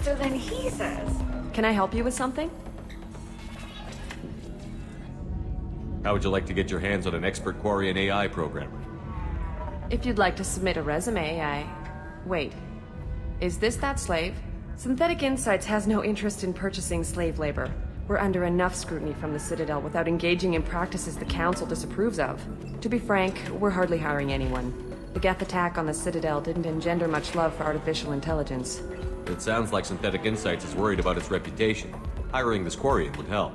So then he says... Can I help you with something? How would you like to get your hands on an expert Quarian AI programmer? If you'd like to submit a resume, Wait. Is this that slave? Synthetic Insights has no interest in purchasing slave labor. We're under enough scrutiny from the Citadel without engaging in practices the Council disapproves of. To be frank, we're hardly hiring anyone. The Geth attack on the Citadel didn't engender much love for artificial intelligence. It sounds like Synthetic Insights is worried about its reputation. Hiring this Quarian would help.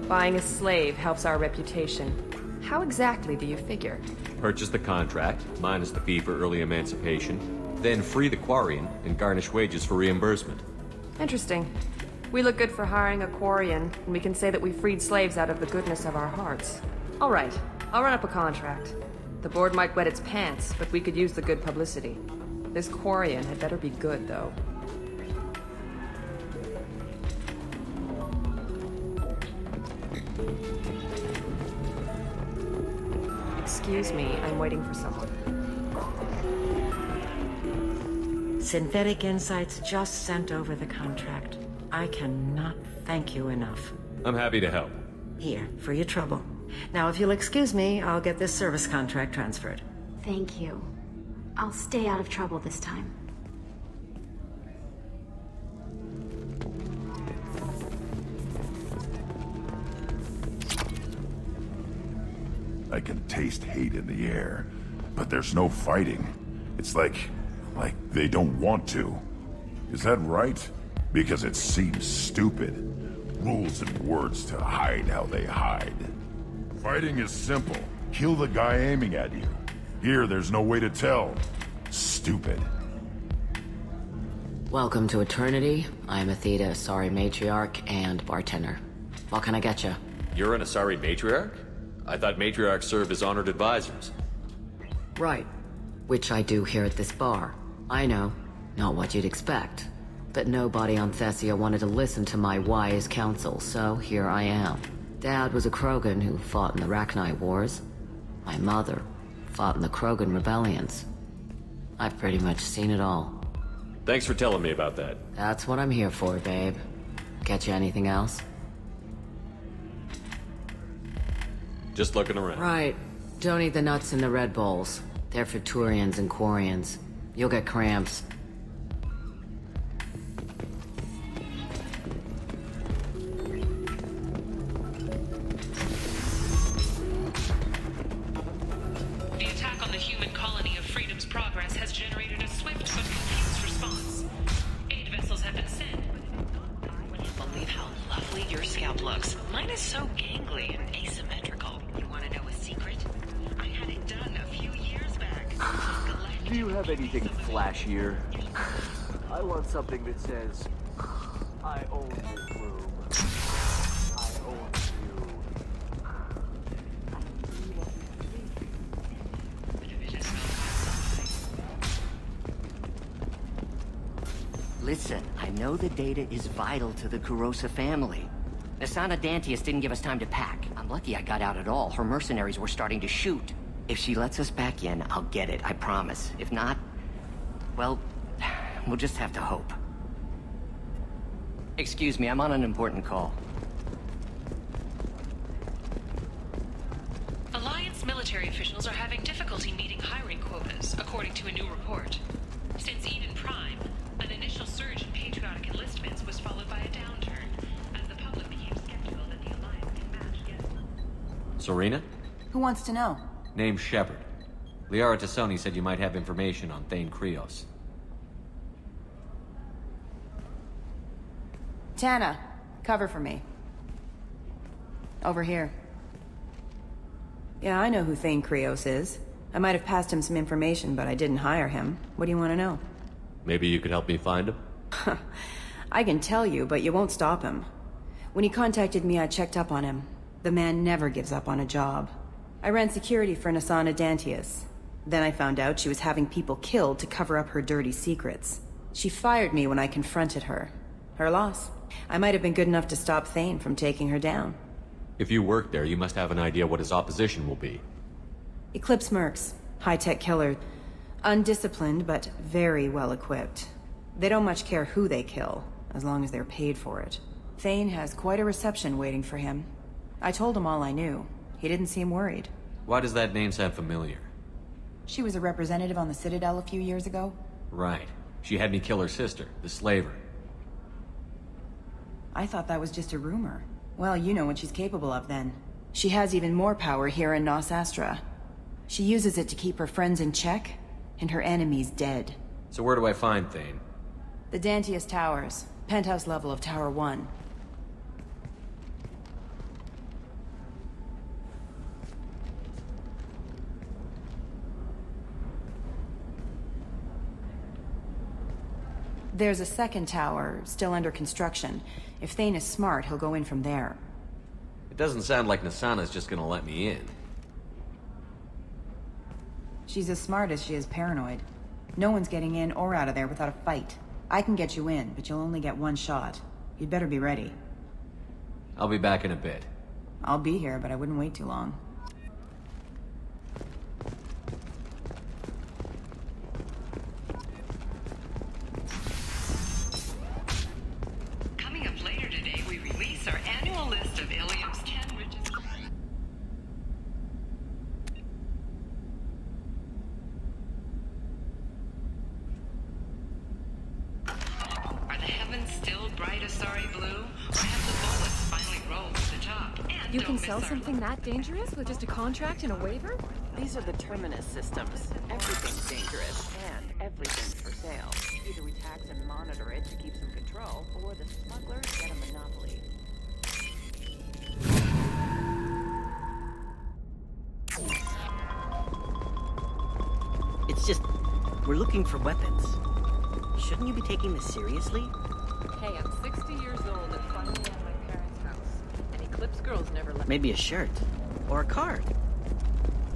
Buying a slave helps our reputation. How exactly do you figure? Purchase the contract, minus the fee for early emancipation, then free the Quarian and garnish wages for reimbursement. Interesting. We look good for hiring a Quarian, and we can say that we freed slaves out of the goodness of our hearts. All right, I'll run up a contract. The board might wet its pants, but we could use the good publicity. This Quarian had better be good, though. Excuse me, I'm waiting for someone. Synthetic Insights just sent over the contract. I cannot thank you enough. I'm happy to help. Here, for your trouble. Now, if you'll excuse me, I'll get this service contract transferred. Thank you. I'll stay out of trouble this time. I can taste hate in the air, but there's no fighting. It's like they don't want to. Is that right? Because it seems stupid. Rules and words to hide how they hide. Fighting is simple. Kill the guy aiming at you. Here, there's no way to tell. Stupid. Welcome to Eternity. I'm Athena, Asari Matriarch and bartender. What can I get you? You're an Asari Matriarch? I thought Matriarchs serve as honored advisors. Right. Which I do here at this bar. I know. Not what you'd expect. But nobody on Thessia wanted to listen to my wise counsel, so here I am. Dad was a Krogan who fought in the Rachni Wars. My mother fought in the Krogan rebellions. I've pretty much seen it all. Thanks for telling me about that. That's what I'm here for, babe. Get you anything else? Just looking around. Right. Don't eat the nuts in the Red Bowls. They're for Turians and Quarians. You'll get cramps. The attack on the human colony of Freedom's Progress has generated a swift but confused response. 8 vessels have been sent. I wouldn't believe how lovely your scalp looks. Mine is so gangly and asymmetrical. You want to know a secret? I had it done a few years back. Do you have anything flashier? I want something that says, I own this room. I own you. Listen, I know the data is vital to the Kurosa family. Asana Dantius didn't give us time to pack. I'm lucky I got out at all. Her mercenaries were starting to shoot. If she lets us back in, I'll get it, I promise. If not, well, we'll just have to hope. Excuse me, I'm on an important call. military officials are having difficulty meeting hiring quotas, according to a new report. Since Eden Prime, an initial surge in patriotic enlistments was followed by a downturn, as the public became skeptical that the Alliance can match yet. Serena? Who wants to know? Name's Shepard. Liara Tassoni said you might have information on Thane Krios. Tana, cover for me. Over here. Yeah, I know who Thane Krios is. I might have passed him some information, but I didn't hire him. What do you want to know? Maybe you could help me find him? I can tell you, but you won't stop him. When he contacted me, I checked up on him. The man never gives up on a job. I ran security for Nasana Dantius. Then I found out she was having people killed to cover up her dirty secrets. She fired me when I confronted her. Her loss. I might have been good enough to stop Thane from taking her down. If you work there, you must have an idea what his opposition will be. Eclipse mercs. High-tech killer. Undisciplined, but very well-equipped. They don't much care who they kill, as long as they're paid for it. Thane has quite a reception waiting for him. I told him all I knew. He didn't seem worried. Why does that name sound familiar? She was a representative on the Citadel a few years ago. Right. She had me kill her sister, the slaver. I thought that was just a rumor. Well, you know what she's capable of then. She has even more power here in Nos Astra. She uses it to keep her friends in check, and her enemies dead. So where do I find Thane? The Dantius Towers. Penthouse level of Tower 1. There's a second tower, still under construction. If Thane is smart, he'll go in from there. It doesn't sound like Nasana's just gonna let me in. She's as smart as she is paranoid. No one's getting in or out of there without a fight. I can get you in, but you'll only get one shot. You'd better be ready. I'll be back in a bit. I'll be here, but I wouldn't wait too long. Coming up later today, we release our annual list of Ilium's 10 richest... Are the heavens still bright Asari blue? Or have the bullets finally rolled to the top? And You don't can miss sell our something that dangerous with just a contract and a waiver? These are the terminus systems. Everything's dangerous, and everything's for sale. Either we tax and monitor it to keep some control, or the smugglers get a monopoly. It's just, we're looking for weapons. Shouldn't you be taking this seriously? Hey, I'm 60 years old and finally at my parents' house. And Eclipse girls never let Maybe a shirt. Or a card.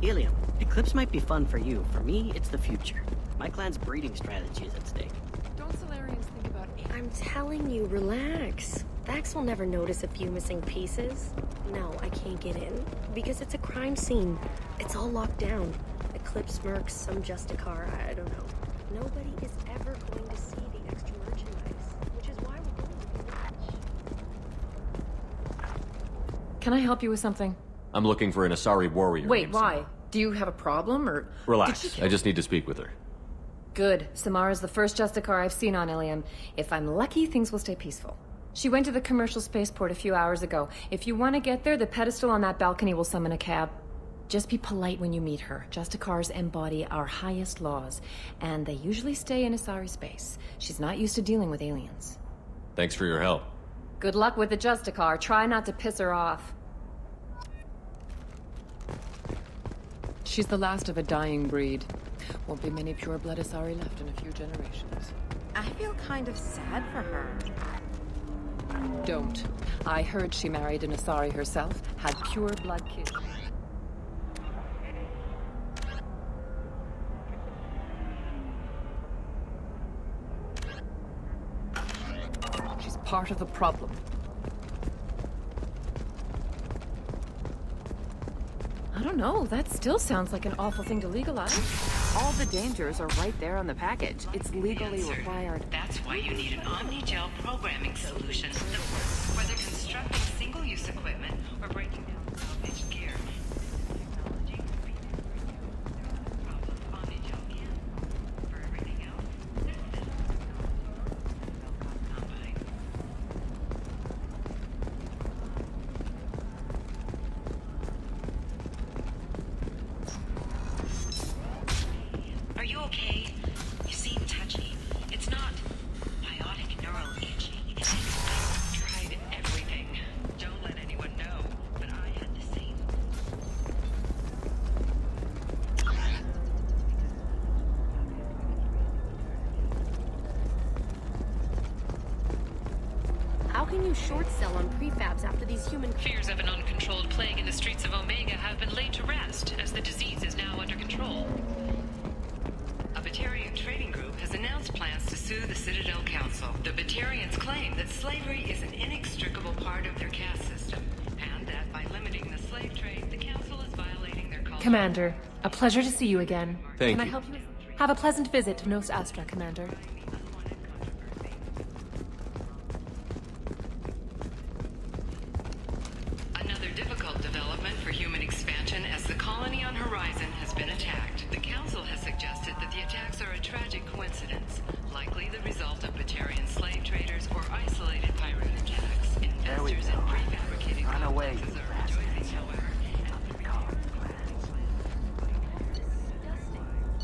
Ilium, Eclipse might be fun for you. For me, it's the future. My clan's breeding strategy is at stake. Don't Solarians think about I'm telling you, relax. Vax will never notice a few missing pieces. No, I can't get in. Because it's a crime scene. It's all locked down. Eclipse mercs, some Justicar, I don't know. Nobody is ever going to see the extra merchandise. Which is why we're going to be rich. Can I help you with something? I'm looking for an Asari warrior. Wait, named why? Do you have a problem, or... Relax. I just need to speak with her. Good. Samara's the first Justicar I've seen on Ilium. If I'm lucky, things will stay peaceful. She went to the commercial spaceport a few hours ago. If you want to get there, the pedestal on that balcony will summon a cab. Just be polite when you meet her. Justicars embody our highest laws, and they usually stay in Asari space. She's not used to dealing with aliens. Thanks for your help. Good luck with the Justicar. Try not to piss her off. She's the last of a dying breed. Won't be many pure-blood Asari left in a few generations. I feel kind of sad for her. Don't. I heard she married an Asari herself, had pure-blood kids. She's part of the problem. I don't know. That still sounds like an awful thing to legalize. All the dangers are right there on the package. It's legally required. That's why you need an omni-gel programming solution that works, whether constructing single-use equipment or breaking down salvaged gear. Technology could be How can you short sell on prefabs after these human... Fears of an uncontrolled plague in the streets of Omega have been laid to rest, as the disease is now under control. A Batarian trading group has announced plans to sue the Citadel Council. The Batarians claim that slavery is an inextricable part of their caste system, and that by limiting the slave trade, the Council is violating their culture. Commander, a pleasure to see you again. Thank Can you. I help you? Have a pleasant visit to Nos Astra, Commander. Another difficult development for human expansion as the colony on Horizon has been attacked. The Council has suggested that the attacks are a tragic coincidence, likely the result of Batarian slave traders or isolated pirate attacks. Investors in prefabricated complexes are rejoicing, however.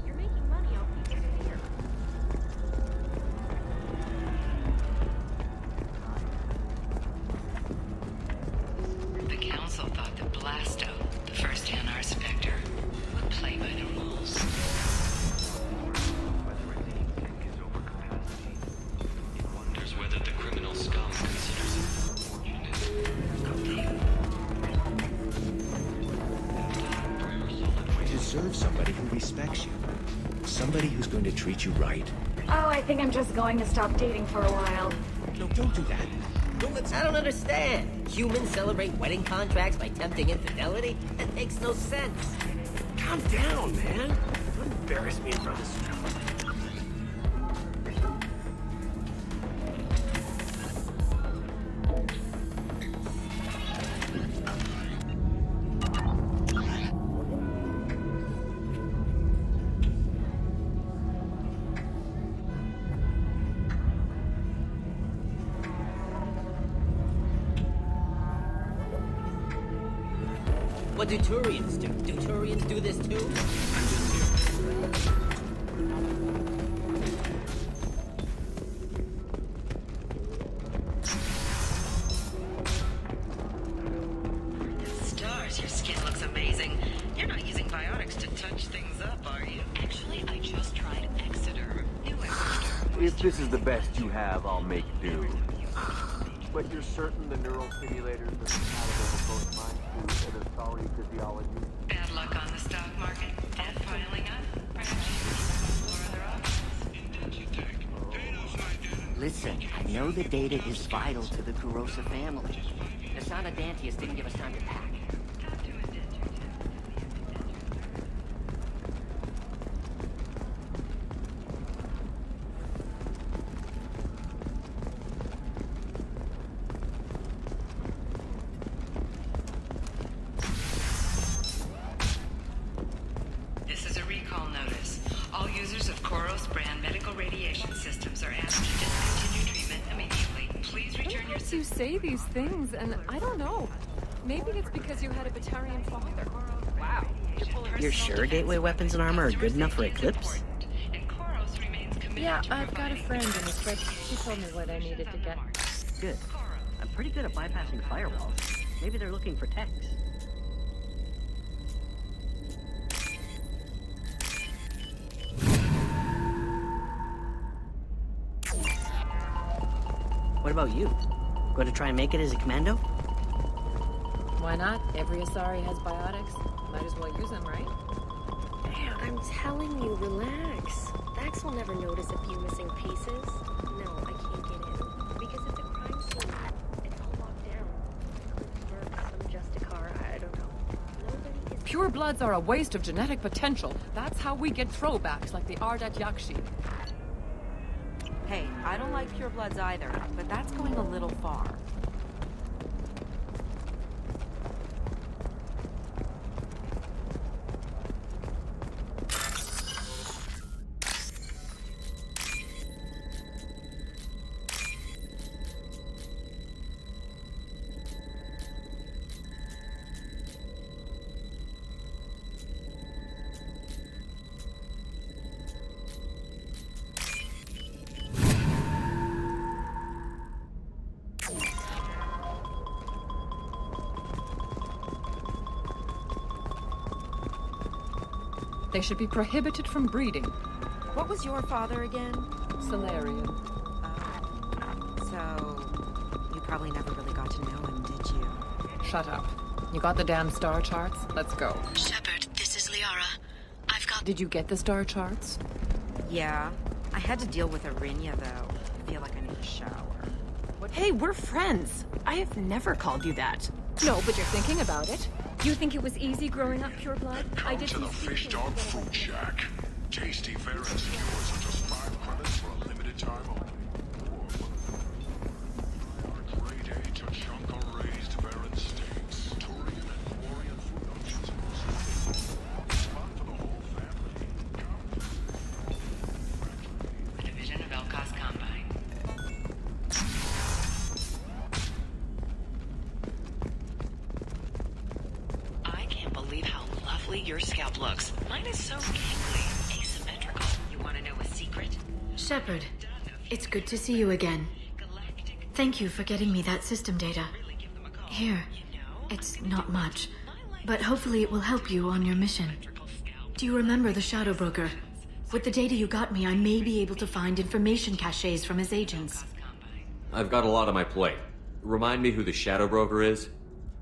You're making money off people's fear. The Council thought that Blasto, the first Hanar Spectre, would play by their rules. Wonders whether the criminal scum considers You deserve somebody who respects you. Somebody who's going to treat you right. Oh, I think I'm just going to stop dating for a while. No, don't do that. I don't understand. Humans celebrate wedding contracts by tempting infidelity? That makes no sense. Calm down, man. Don't embarrass me in front of this. What do Turians do? Do Turians do this too? Stars, your skin looks amazing. You're not using biotics to touch things up, are you? Actually, I just tried Exeter. New Exeter. If this is the best you have, I'll make do. But you're certain the neural stimulators are compatible with both mind food and authority physiology? Bad luck on the stock market. Debt piling up. Perhaps you explore other options. Listen, I know the data is vital to the Kurosa family. Nasanadantius didn't give us time to pack. This is a recall notice. All users of Koros brand medical radiation systems are asked to discontinue treatment immediately. Please return your... You say these things, and I don't know. Maybe it's because you had a Batarian father. Wow. You're sure gateway weapons and armor are good enough for Eclipse? Yeah, I've got a friend in Eclipse. She told me what I needed to get. Good. I'm pretty good at bypassing firewalls. Maybe they're looking for techs. What about you? Going to try and make it as a commando? Why not? Every Asari has biotics. Might as well use them, right? I'm telling you, relax. Vax will never notice a few missing pieces. No, I can't get in. Because it's a crime scene. It's all locked down. Some Justicar, I don't know. Nobody is... Pure bloods are a waste of genetic potential. That's how we get throwbacks like the Ardat Yakshi. Hey, I don't like purebloods either, but that's going a little far. They should be prohibited from breeding. What was your father again? Solarian. So, you probably never really got to know him, did you? Shut up. You got the damn star charts? Let's go. Shepard, this is Liara. I've got... Did you get the star charts? Yeah. I had to deal with Arinya, though. I feel like I need a shower. Hey, we're friends. I have never called you that. No, but you're thinking about it. You think it was easy growing up pure blood? Come to the Fish Dog Food Shack. Tasty fare and skewers are just 5 credits for a limited time only. Grade A to chunka raised Baron steaks. Turian and Quarian food options. Fun for the whole family. A division of Elkos Combine. I can't believe how lovely your scalp looks. Mine is so gangly, asymmetrical. You want to know a secret? Shepard, it's good to see you again. Thank you for getting me that system data. Here, it's not much, but hopefully it will help you on your mission. Do you remember the Shadow Broker? With the data you got me, I may be able to find information caches from his agents. I've got a lot on my plate. Remind me who the Shadow Broker is?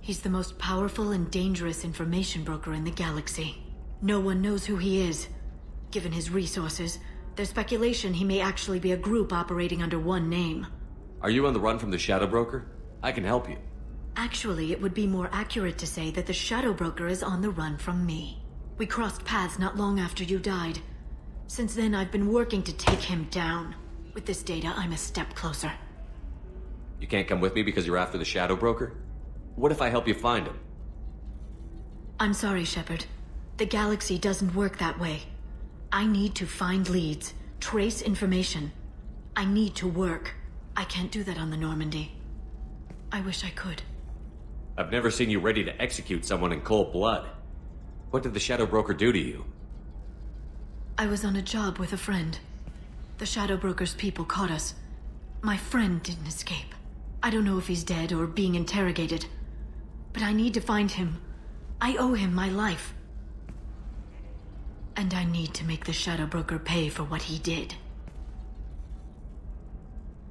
He's the most powerful and dangerous information broker in the galaxy. No one knows who he is. Given his resources, there's speculation he may actually be a group operating under one name. Are you on the run from the Shadow Broker? I can help you. Actually, it would be more accurate to say that the Shadow Broker is on the run from me. We crossed paths not long after you died. Since then, I've been working to take him down. With this data, I'm a step closer. You can't come with me because you're after the Shadow Broker? What if I help you find him? I'm sorry, Shepard. The galaxy doesn't work that way. I need to find leads, trace information. I need to work. I can't do that on the Normandy. I wish I could. I've never seen you ready to execute someone in cold blood. What did the Shadow Broker do to you? I was on a job with a friend. The Shadow Broker's people caught us. My friend didn't escape. I don't know if he's dead or being interrogated. But I need to find him. I owe him my life. And I need to make the Shadow Broker pay for what he did.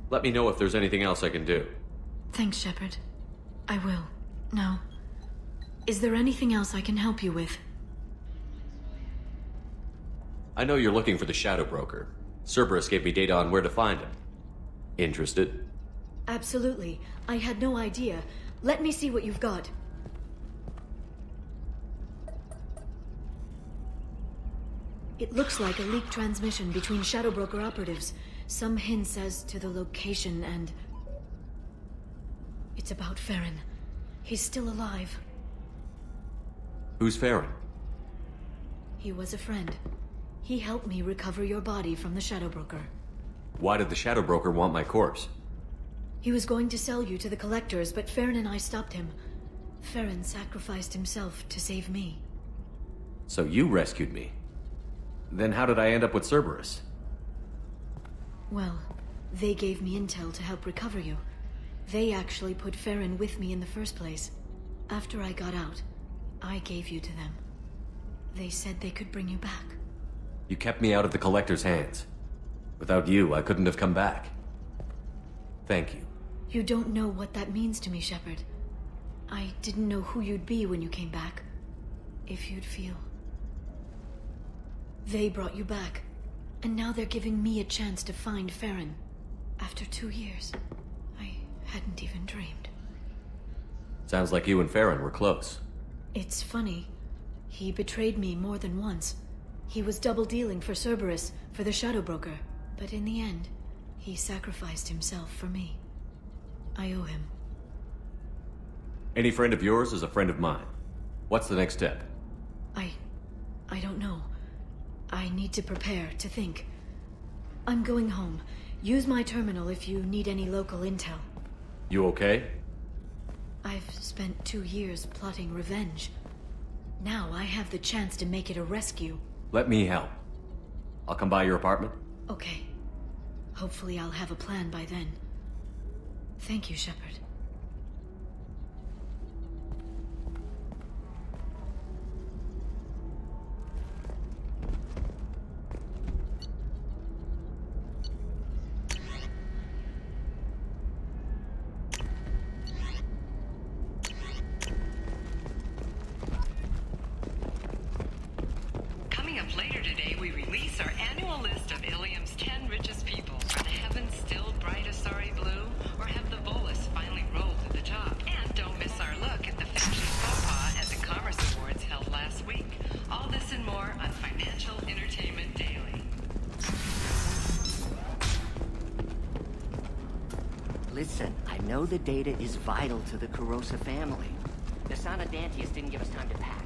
Let me know if there's anything else I can do. Thanks, Shepard. I will. Now, is there anything else I can help you with? I know you're looking for the Shadow Broker. Cerberus gave me data on where to find him. Interested? Absolutely. I had no idea. Let me see what you've got. It looks like a leaked transmission between Shadow Broker operatives. Some hints as to the location and... It's about Farron. He's still alive. Who's Farron? He was a friend. He helped me recover your body from the Shadow Broker. Why did the Shadow Broker want my corpse? He was going to sell you to the collectors, but Farron and I stopped him. Farron sacrificed himself to save me. So you rescued me. Then how did I end up with Cerberus? Well, they gave me intel to help recover you. They actually put Farron with me in the first place. After I got out, I gave you to them. They said they could bring you back. You kept me out of the Collector's hands. Without you, I couldn't have come back. Thank you. You don't know what that means to me, Shepard. I didn't know who you'd be when you came back. If you'd feel. They brought you back, and now they're giving me a chance to find Farron. After 2 years, I hadn't even dreamed. Sounds like you and Farron were close. It's funny. He betrayed me more than once. He was double-dealing for Cerberus, for the Shadow Broker. But in the end, he sacrificed himself for me. I owe him. Any friend of yours is a friend of mine. What's the next step? I don't know. I need to prepare, to think. I'm going home. Use my terminal if you need any local intel. You okay? I've spent 2 years plotting revenge. Now I have the chance to make it a rescue. Let me help. I'll come by your apartment. Okay. Hopefully I'll have a plan by then. Thank you, Shepard. Listen, I know the data is vital to the Kurosa family. The Sanadantius didn't give us time to pack.